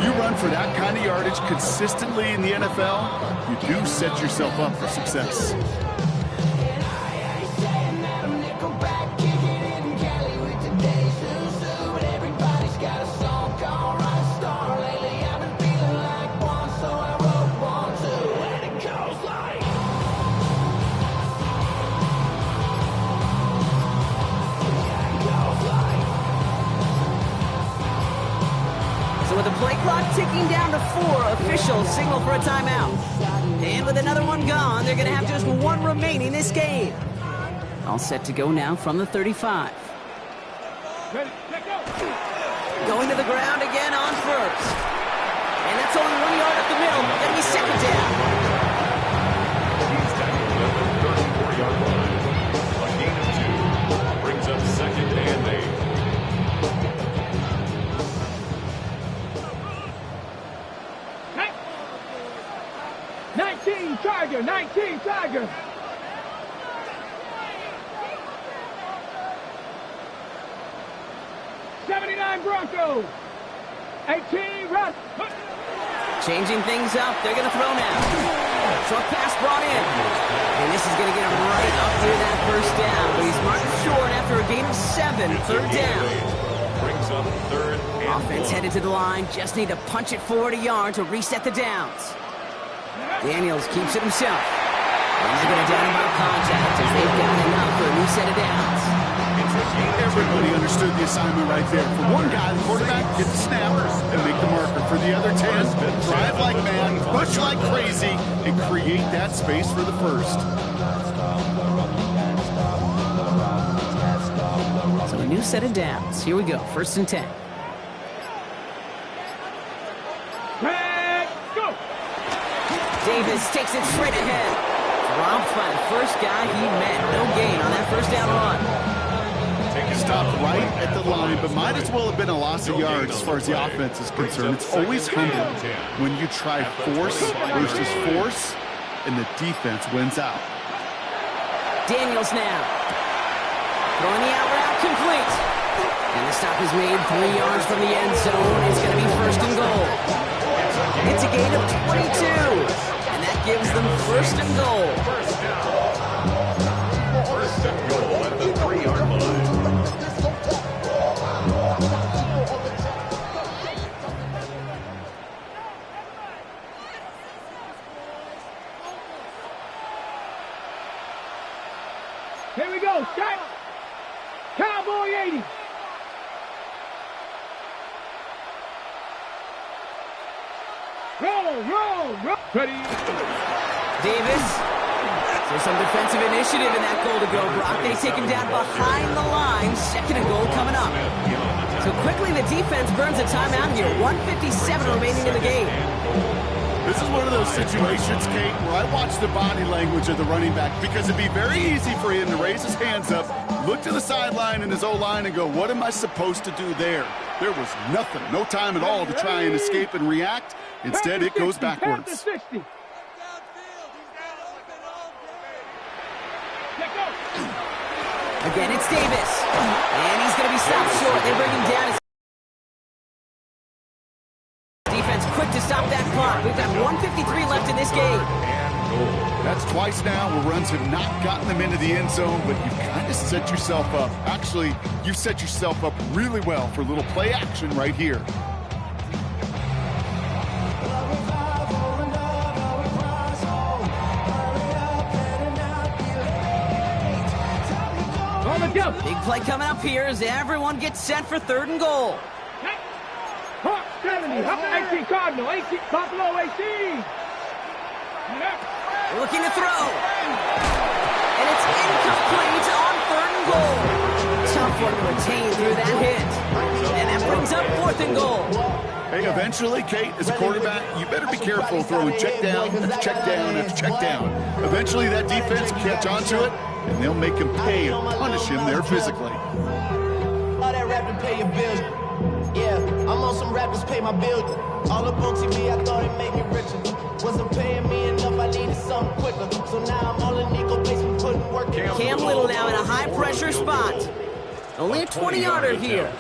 You run for that kind of yardage consistently in the NFL, you do set yourself up for success. With the play clock ticking down to 4, officials signal for a timeout. And with another one gone, they're going to have just one remaining this game. All set to go now from the 35. Ready, check out. Going to the ground again on first. And that's only 1 yard up the middle. Going to be second down. He's tackled at the 34-yard line. A gain of 2 brings up second and 8. 19 Tiger. '79 Broncos. 18 Russ. Changing things up. They're going to throw now. Short pass brought in. And this is going to get him right up near that first down. But he's marked short after a gain of 7. Third down. Brings up third and Offense 1. headed to the line. Just need to punch it forward a yard to reset the downs. Daniels keeps it himself. And they're going to down him by contact as they've got enough for a new set of downs. Everybody understood the assignment right there. For one guy, the quarterback, get the snap and make the marker. For the other 10, drive like man, push like crazy, and create that space for the first. So a new set of downs. Here we go. 1st and 10. Go. Davis takes it straight ahead. Dropped by the first guy he met. No gain on that first down run. Stopped right at the line, but might as well have been a loss of yards as far as the offense is concerned. It's always humbling when you try force versus force, and the defense wins out. Daniels now. Throwing the out route complete. And the stop is made 3 yards from the end zone. It's going to be 1st and goal. It's a gain of 22. And that gives them 1st and goal. First and goal at the 3-yard line. Here we go, Scott. Cowboy 80. Roll. Ready. Davis. So some defensive initiative in that goal to go, Brock. They take him down behind the line. 2nd and goal coming up. So quickly the defense burns a timeout here. 1:57 remaining in the game. This is one of those situations, Kate, where I watch the body language of the running back because it'd be very easy for him to raise his hands up, look to the sideline and his O-line and go, what am I supposed to do there? There was nothing, no time at all to try and escape and react, Instead, it goes backwards. 60. Again, it's Davis. And he's going to be stopped short. They bring him down. Defense quick to stop that clock. We've got 1:53 left in this game. That's twice now where runs have not gotten them into the end zone, but you've kind of set yourself up. Actually, you've set yourself up really well for a little play action right here. Big play coming up here as everyone gets set for 3rd and goal. 70, 18 Cardinal, 18, Buffalo 18. Looking to throw. And it's incomplete on 3rd and goal. Tough one to retain through that hit. And that brings up 4th and goal. Hey, eventually, Kate, as a quarterback, you better be careful throwing check down after check down after check down. Eventually, that defense will catch on to it, and they'll make him pay and punish him there physically. All that rap to pay your bills. Yeah, I'm on some rappers pay my bills. All up on TV, I thought it'd make me richer. Wasn't paying me enough, I needed something quicker. So now I'm all in Nico basement putting work in. Cam Little now in a high-pressure spot. Only a 20-yarder here.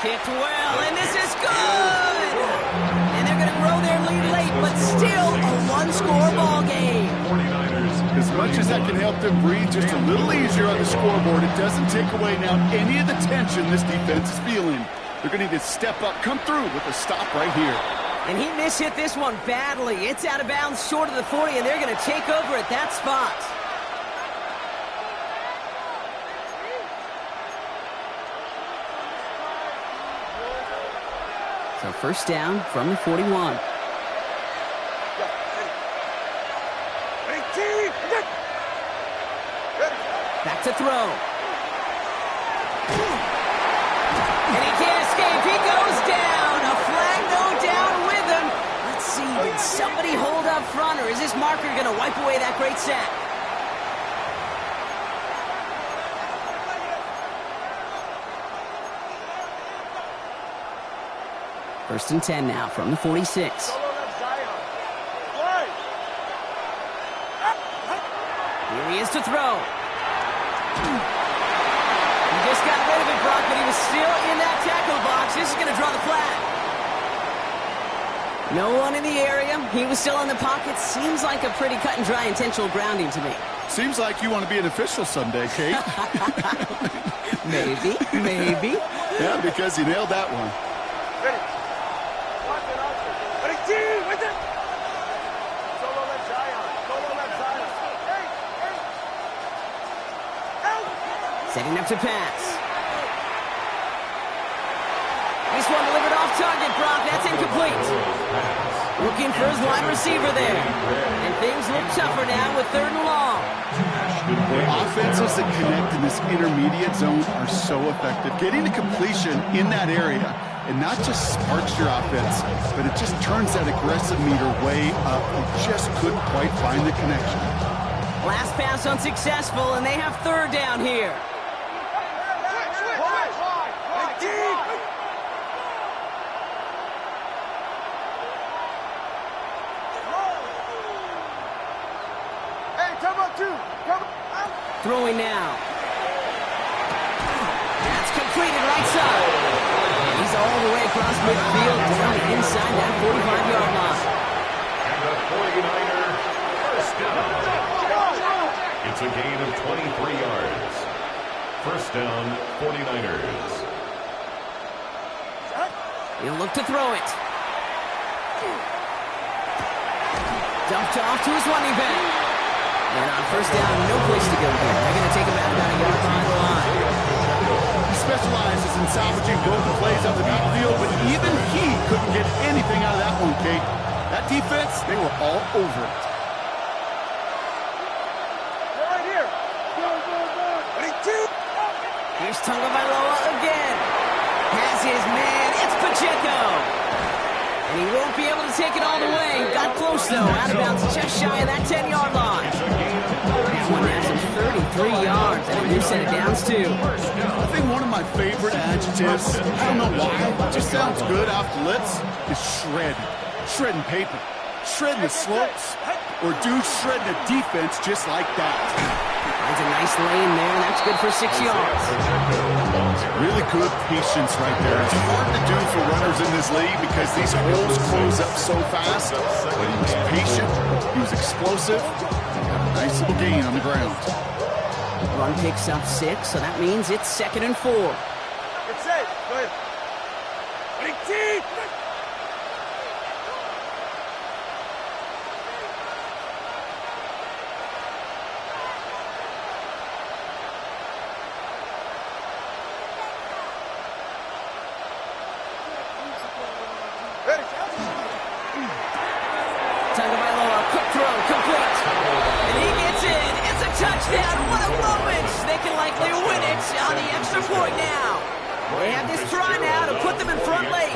Kicked well, and this is good! And they're going to grow their lead late, but still a one-score ball game. As much as that can help them breathe just a little easier on the scoreboard, it doesn't take away now any of the tension this defense is feeling. They're going to need to step up, come through with a stop right here. And he mishit this one badly. It's out of bounds short of the 40, and they're going to take over at that spot. So 1st down from the 41. Back to throw. And he can't escape. He goes down. A flag no down with him. Let's see, did somebody hold up front, or is this marker going to wipe away that great sack? First and 10 now from the 46. Here he is to throw. He just got rid of it, Brock, but he was still in that tackle box. This is going to draw the flag. No one in the area. He was still in the pocket. Seems like a pretty cut and dry intentional grounding to me. Seems like you want to be an official someday, Kate. Maybe. Yeah, because you nailed that one. Setting up to pass. This one delivered off target, Brock. That's incomplete. Looking for his wide receiver there. And things look tougher now with 3rd and long. Offenses that connect in this intermediate zone are so effective. Getting the completion in that area, it not just sparks your offense, but it just turns that aggressive meter way up. They just couldn't quite find the connection. Last pass unsuccessful, and they have 3rd down here. Throwing now. That's completed right side. He's all the way across midfield down inside that 45-yard line. And the 49er first down. It's a gain of 23 yards. First down, 49ers. He'll look to throw it. Dumped off to his running back. And on 1st down, no place to go here. They're going to take him out about a yard behind the line. He specializes in salvaging broken plays on the backfield, but even he couldn't get anything out of that one, Kate. That defense, they were all over it. Right here. Here's Tagovailoa again. Has his man. It's Pacheco. And he won't be able to take it all the way. Got close, though. Out of bounds just shy of that 10-yard line. That one has him 3 yards and a new set of downs, too. I think one of my favorite adjectives, I don't know why, it just sounds good off the lips, is shred. Shredding paper. Shredding the slopes. Or do shredding a defense just like that. Finds a nice lane there, and that's good for 6 yards. Really good patience right there. It's hard to do for runners in this league because these holes close up so fast. But he was patient. He was explosive. Got a nice little gain on the ground. Run picks up 6, so that means it's 2nd and 4. It's it. Go ahead. Tagovailoa, quick throw, complete. And he gets in. It's a touchdown. What a moment. They can likely win it on the extra point now. They have this try now to put them in front late.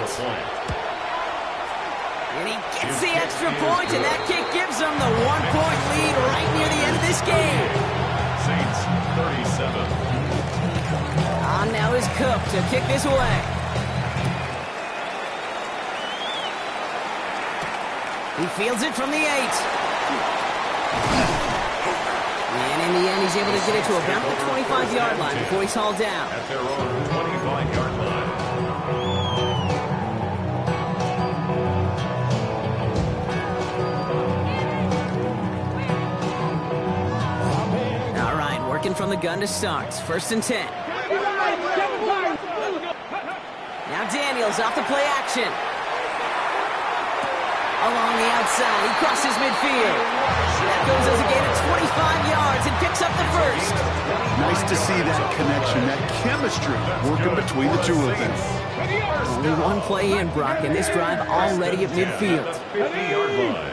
And he gets the extra point, and that kick gives them the 1-point lead right near the end of this game. Saints 37. On now is Cook to kick this away. He fields it from the 8. And in the end, he's able to get it to about the 25-yard line before he's hauled down. At their own 25-yard line. All right, working from the gun to start. 1st and 10. Now Daniels off the play action. Along the outside, he crosses midfield. That goes as a gain of 25 yards and picks up the 1st. Nice to see that connection, that chemistry working between the two of them. Only one play in, Brock, and this drive already at midfield. 50-yard line.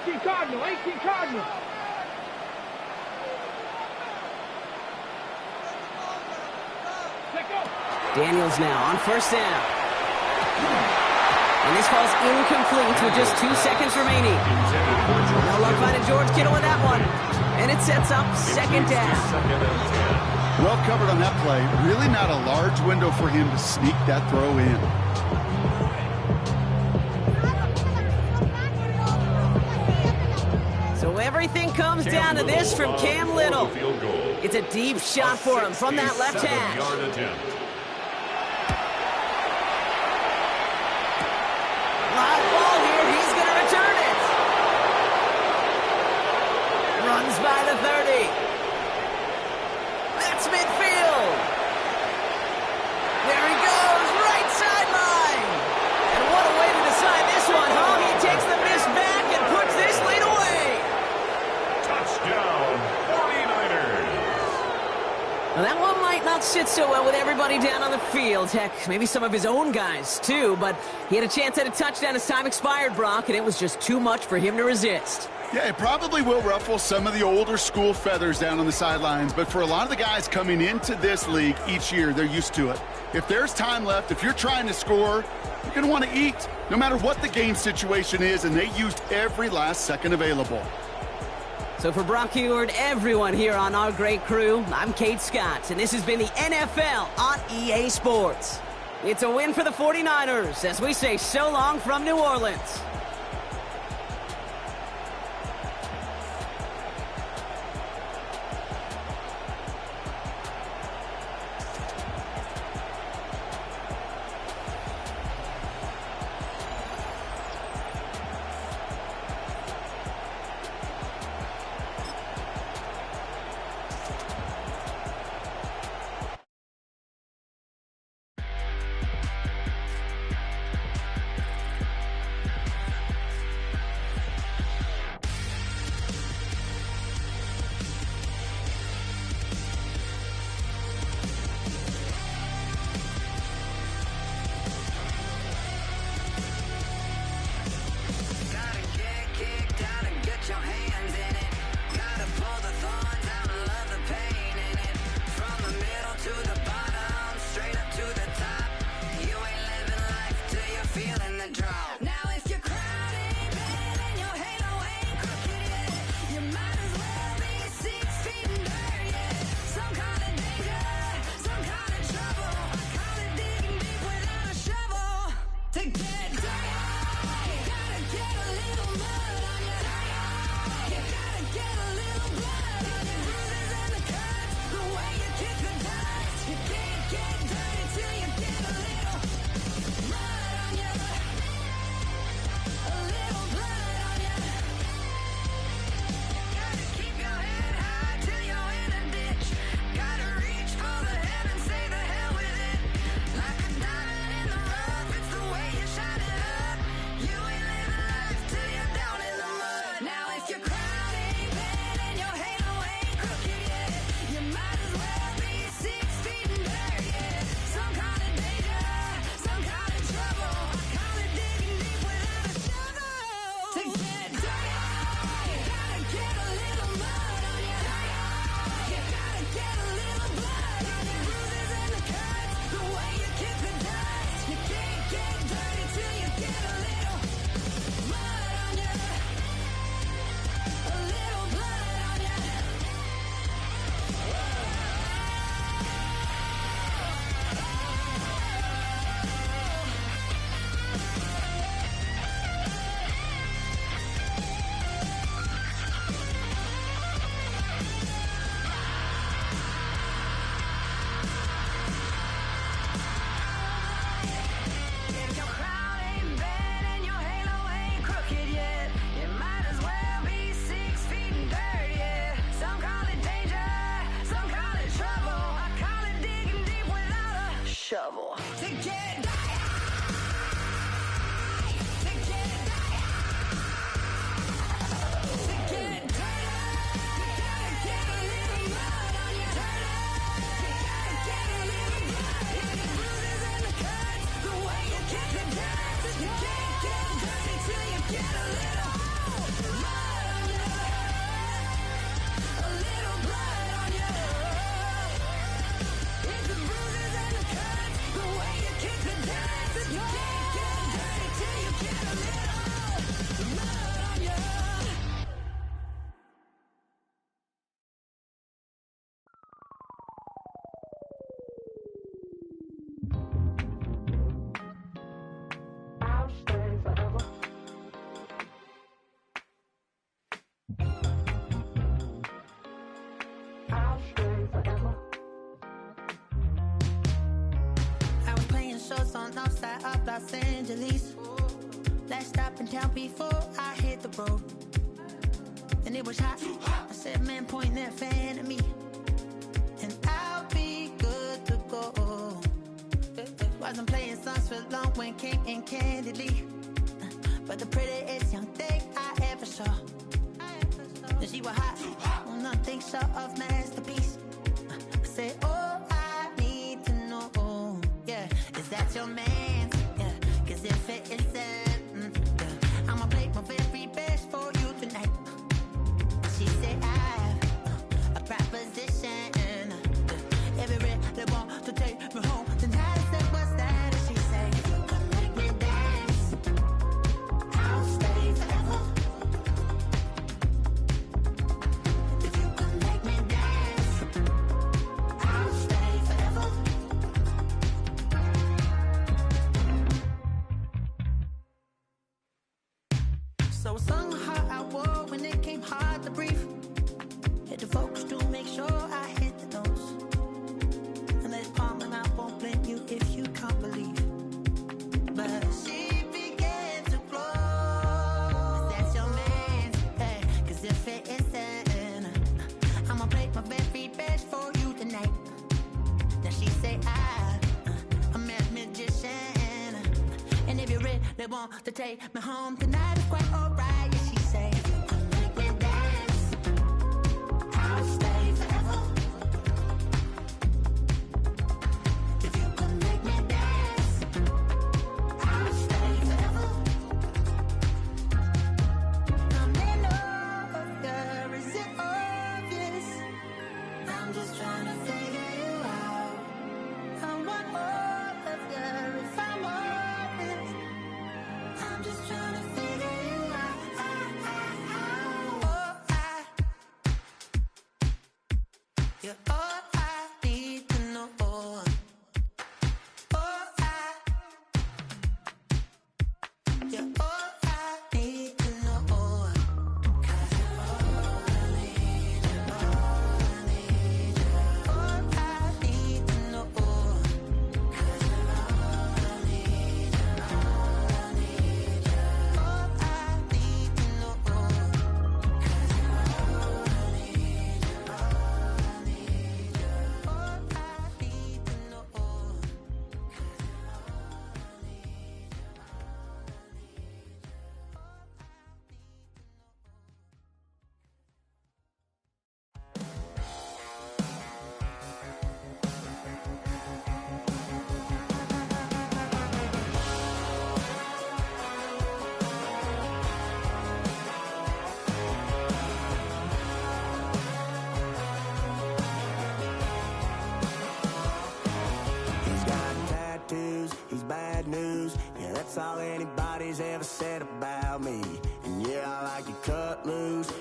18 Cardinal, 18 Cardinal. Daniels now on 1st down. And this falls incomplete with just 2 seconds remaining. No luck finding George Kittle with that one. And it sets up 2nd down. Well covered on that play. Really not a large window for him to sneak that throw in. So everything comes down to this from Cam Little. It's a deep shot for him from that left hash. Live ball here. He's going to return it. Runs by the 30. That's midfield. There he goes. Right sideline. And what a way to decide this one, huh? He takes the miss back and puts this lead away. Touchdown, 49ers. Well, that one might not sit so well with everybody down on the field. Heck, maybe some of his own guys, too. But he had a chance at a touchdown as time expired, Brock, and it was just too much for him to resist. Yeah, it probably will ruffle some of the older school feathers down on the sidelines, but for a lot of the guys coming into this league each year, they're used to it. If there's time left, if you're trying to score, you're going to want to eat, no matter what the game situation is, and they used every last second available. So for Brock Huard, everyone here on our great crew, I'm Kate Scott, and this has been the NFL on EA Sports. It's a win for the 49ers as we say so long from New Orleans. till you get a little mud on you. A little blood on you. If your crown ain't bad and your halo ain't crooked yet, it might as well be 6 feet in dirt, yeah. Some call it danger, some call it trouble. I call it digging deep without a shovel. To get die, to get die, to get dirty, you gotta get a little mud on you. Dirty, you gotta get a little blood. If the bruises and the cuts, the way you kick the dance, you can't get dirty till you get a little mud on you. A little blood on you. If the bruises and the cuts, the way you kick the dance, you can't get dirty till you get a little mud on you. I'll stay forever. I'll stay forever. I was playing shows on outside of Los Angeles. Last stop in town before I hit the road. And it was hot. I said, man, point that fan at me. And I'll be good to go. Wasn't playing songs for long when came in candidly. But the prettiest young thing I ever saw. And she was hot. Well, nothing short of masterpiece. I said, oh, I need to know. Yeah, is that your man? Yeah, cause if it isn't, yeah, I'ma play my very best for you tonight. She said, I have a proposition. Every red they want to take me home tonight. I said, what's that? And she said, if you can make me dance, I'll stay forever. If you can make me dance, I'll stay forever. So I sung how I wore when it came hard to breathe. Hit the focus to make sure I hit the notes. And let's palm and I won't blame you if you can't believe. But she began to flow. That's your man, hey, cause if it isn't, I'ma play my very best for you tonight. Then she say I'm a magician. And if you're ready, they want to take me home tonight, it's quite alright. Yeah, she say, if you can make me dance, I'll stay forever. If you can make me dance, I'll stay forever. I'm in over, is it obvious? I'm just trying to figure you out. I want all of you if I'm honest. I'm just trying to figure you out. Oh, you're all I need to know. Oh, you're all I need to know. 'Cause you're all I need, you're all I need, you're all I need to know. 'Cause you're all I need, you're all I need, you're all I need to know. 'Cause you're all I need, you're all I need, you're all I need to know. 'Cause you're all I need, you're all I need, you're all I need, you're all I need to know. He's got tattoos, he's bad news. Yeah, that's all anybody's ever said about me. And yeah, I like to cut loose,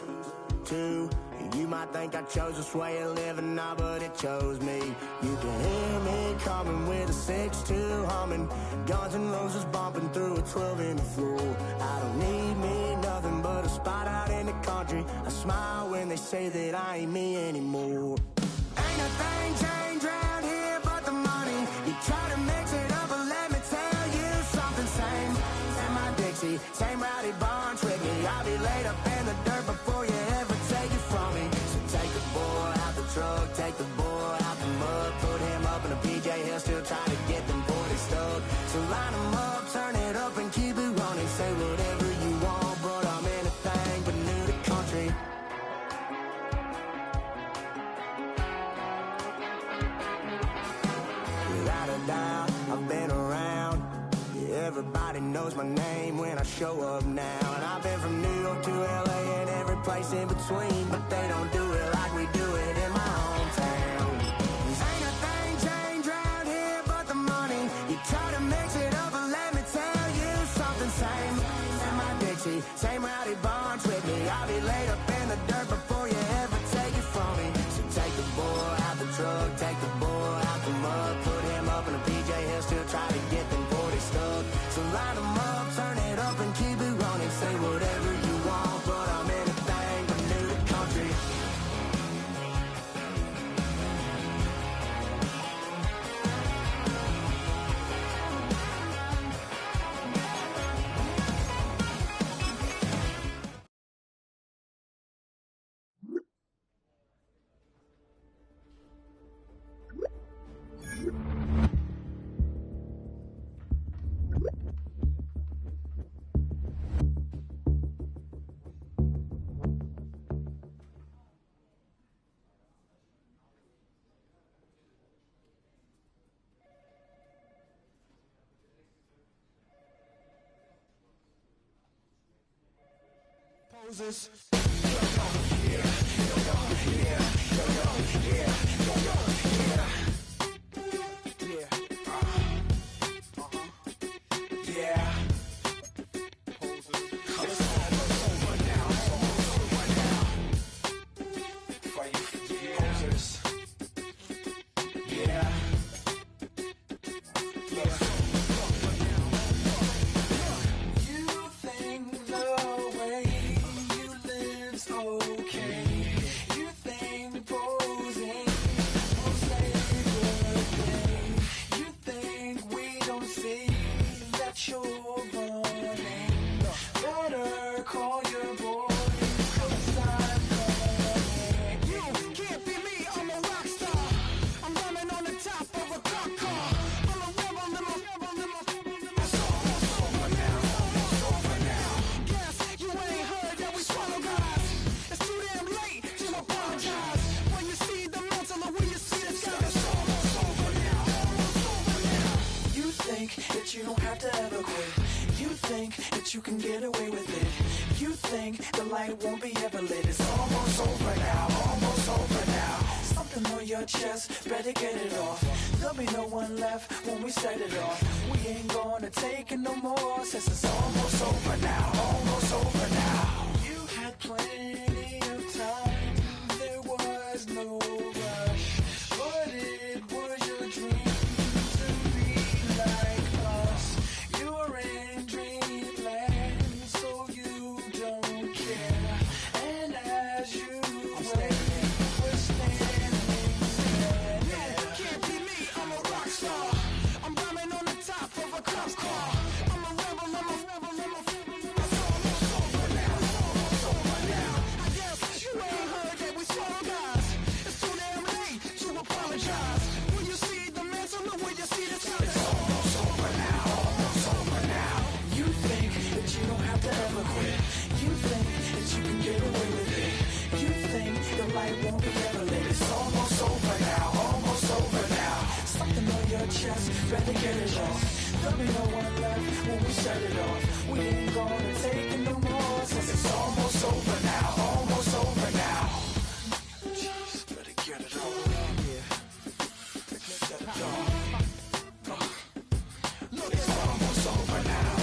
too. You might think I chose this way of living now, but it chose me. You can hear me coming with a 6-2 humming, Guns N' Roses bumping through a 12 in the floor. I don't need me nothing but a spot out in the country. I smile when they say that I ain't me anymore. Ain't a thing changed around here but the money. You try to mix it up, but let me tell you something. Same my Dixie, same rowdy Barnes with me. I'll be laid up in the dirt before you ever take it from me. So take the boy out the truck, take the boy out the mud, put him up in a PJ Hill, still trying to get them 40 stuck. So line him up, turn it up and keep it running. Say whatever you want, but I'm anything but new to country. Without a doubt, I've been around. Yeah, everybody knows my name when I show up now. And I've been from New York to LA and every place in between, but they don't do it like we do it in my hometown. Ain't a thing changed around here but the money. You try to mix it up, but let me tell you something. Same my Dixie, same rowdy Barnes with me. I'll be laid up in the dirt before you ever take it from me. So take the boy out the truck, take the boy out the mud, put him up in a PJ Hill, still try to get them 40 stuck. So line them up, turn it up and keep it running. Say whatever you want, but I'm anything but new to country. Poses. You can get away with it. You think the light won't be ever lit. It's almost over now, almost over now. Something on your chest, better get it off. There'll be no one left when we set it off. We ain't gonna take it no more, since it's almost over now, almost over now. You had plenty of time, there was no rush, but it was your dream to be like us. You're in dreamland, so you don't care. And as you wait, we're standing there. No, can't be me, I'm a rock star. I'm rhyming on the top of a cop's car. I'm a rebel, I'm a rebel, I'm a rebel. It's almost over now, almost over now. I guess you ain't heard that we saw guys. It's too damn late to apologize. When you see the mantle, look where you see the sun. It's almost over now, almost over now. You think that you don't have to ever quit. You think that you can get away with it. You think the light won't be ever lit. It's almost over now, almost over now. Something on your chest, better get it off. There'll be no one left when we set it off. We ain't gonna take it no more, since it's almost over now, almost over now. Just better get it off. Yeah. Set it off. Look, it's almost over now.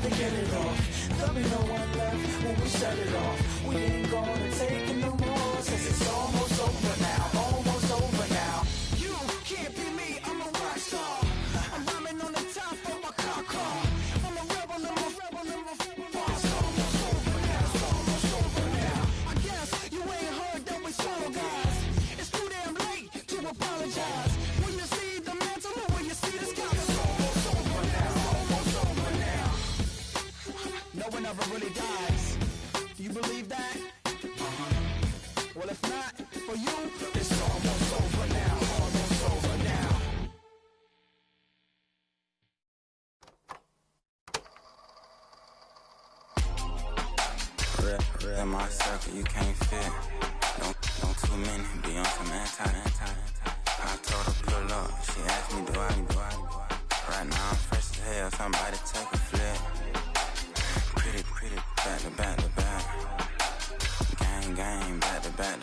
to get it off. There'll be no one left when we shut it off. We ain't gonna take it no more, since it's almost over now. Almost over now. You can't be me, I'm a rock star. I'm rhyming on the top of my car. I'm a rebel, number four. It's almost over now. It's almost over now. I guess you ain't heard that we solo guys. It's too damn late to apologize. When you see the mantle, when you see the sky, it's almost over now. Almost over now. No one ever really dies. Do you believe that? Well, if not, for you, it's almost over now. Almost over now. In my circle, you can't fit. Don't too many be on some anti. I told her pull up. She asked me, do I? Right now I'm fresh as hell. Somebody take a flip. Pretty, back to back. Gang, back to back.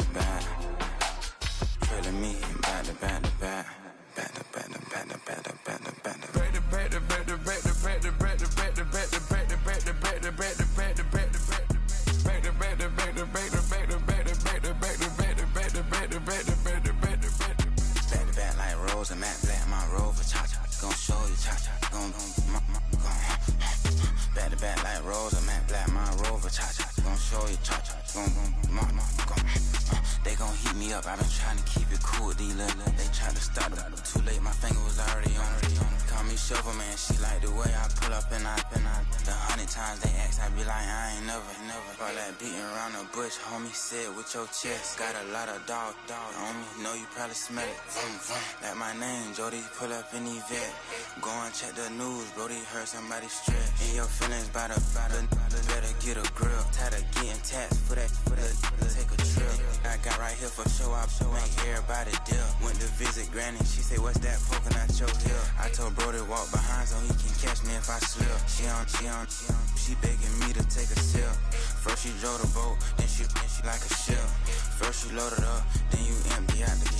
Pretty me, back to back. Back like Rose and Matt Black, my Rover, cha-cha, gon' show you, cha-cha, gon' back to back like Rose and Matt Black, my Rover, cha-cha, gon' show you, cha-cha, gon' they gon' heat me up, I been trying to keep it cool, these little, they tried to stop it, too late, my finger was already on it, call me Shovel Man, she like the way I pull up and I, the 100 times they ask, I be like, I ain't never, all that beating around the bush, homie, said with your chest, got a lot of dog on me, know you probably smell it, like my name, Jody, pull up in the vet, go and check the news, Brody heard somebody stretch, in your feelings by the, better get a grip, tired of getting taxed for that, take a trip, I got right here for show, I make everybody dip, went to visit Granny, she say, what's that poking at your hip, I told Brody walk behind so he can catch me if I slip, she begging me to take a sip, first she drove the boat, then she like a ship, first you load it up, then you empty out the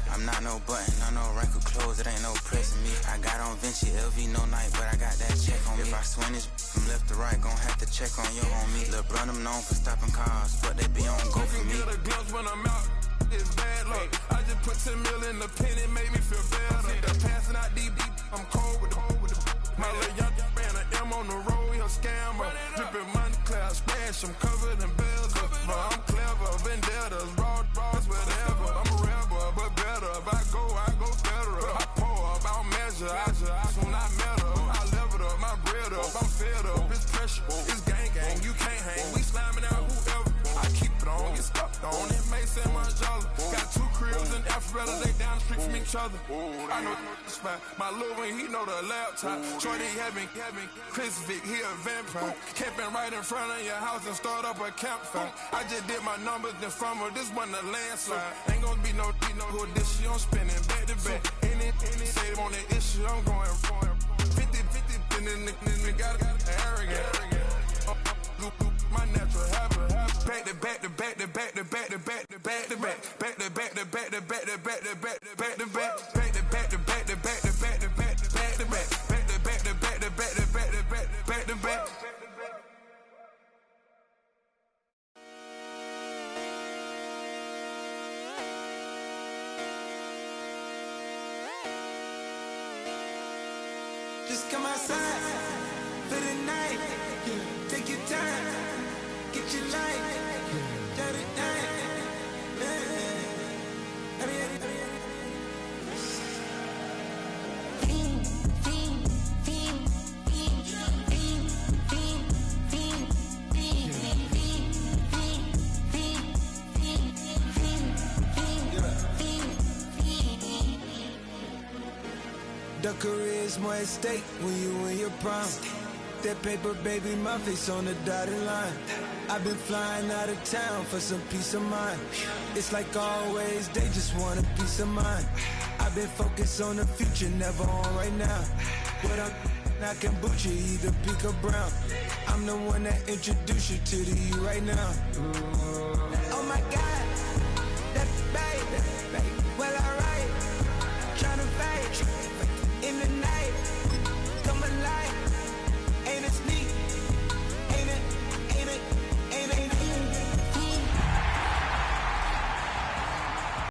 I'm not no button, no wrinkle clothes, it ain't no pressing me. I got on Vinci, LV, no night, but I got that check on me. If I swing this from left to right, gon' have to check on your homie. Lil' brother known for stopping cars, but they be on go for me. Get a glimpse when I'm out, it's bad luck. I just put 10 mil in the pen, it made me feel better. They're passing out deep, I'm cold with the my little young ran an M on the road, he a scammer. Drippin' money cloud, splash, I'm covered in bells. But I'm clever, vendettas, raw, whatever. I'm a rebel, but better. If I go federal. I pour up, I don't measure. Soon I met her, I leveled up, my bread up. I'm fed up, it's pressure, it's gang, you can't hang. We slamming out whoever. I keep it on, get stuck on. It may say my jolly. Got 2 cribs in Alpharetta, they down the street from each other. I know the spot. My little one, he know the laptop. Shorty having Chris Vick, he a vampire. Camping right in front of your house and start up a campfire. I just did my numbers, then from her, this one a landslide. Ain't gonna be no who this shit, I'm spinning back to back. Any save on that issue, I'm going 50, and then the got arrogant. My natural habit. Back to back to back to back to back to back to back to back. Back to back to back to back to back to back to back to back. Back to back to back to back to back to back to back to back. Back to back to back to back to back to back to back. Just come outside for the night. Take your time, get your life. The career's more at stake when you in your prime. That paper, baby, my face on the dotted line. I've been flying out of town for some peace of mind. It's like always, they just want a peace of mind. I've been focused on the future, never on right now. But I'm not kombucha, either pink or brown. I'm the one that introduced you to the you right now.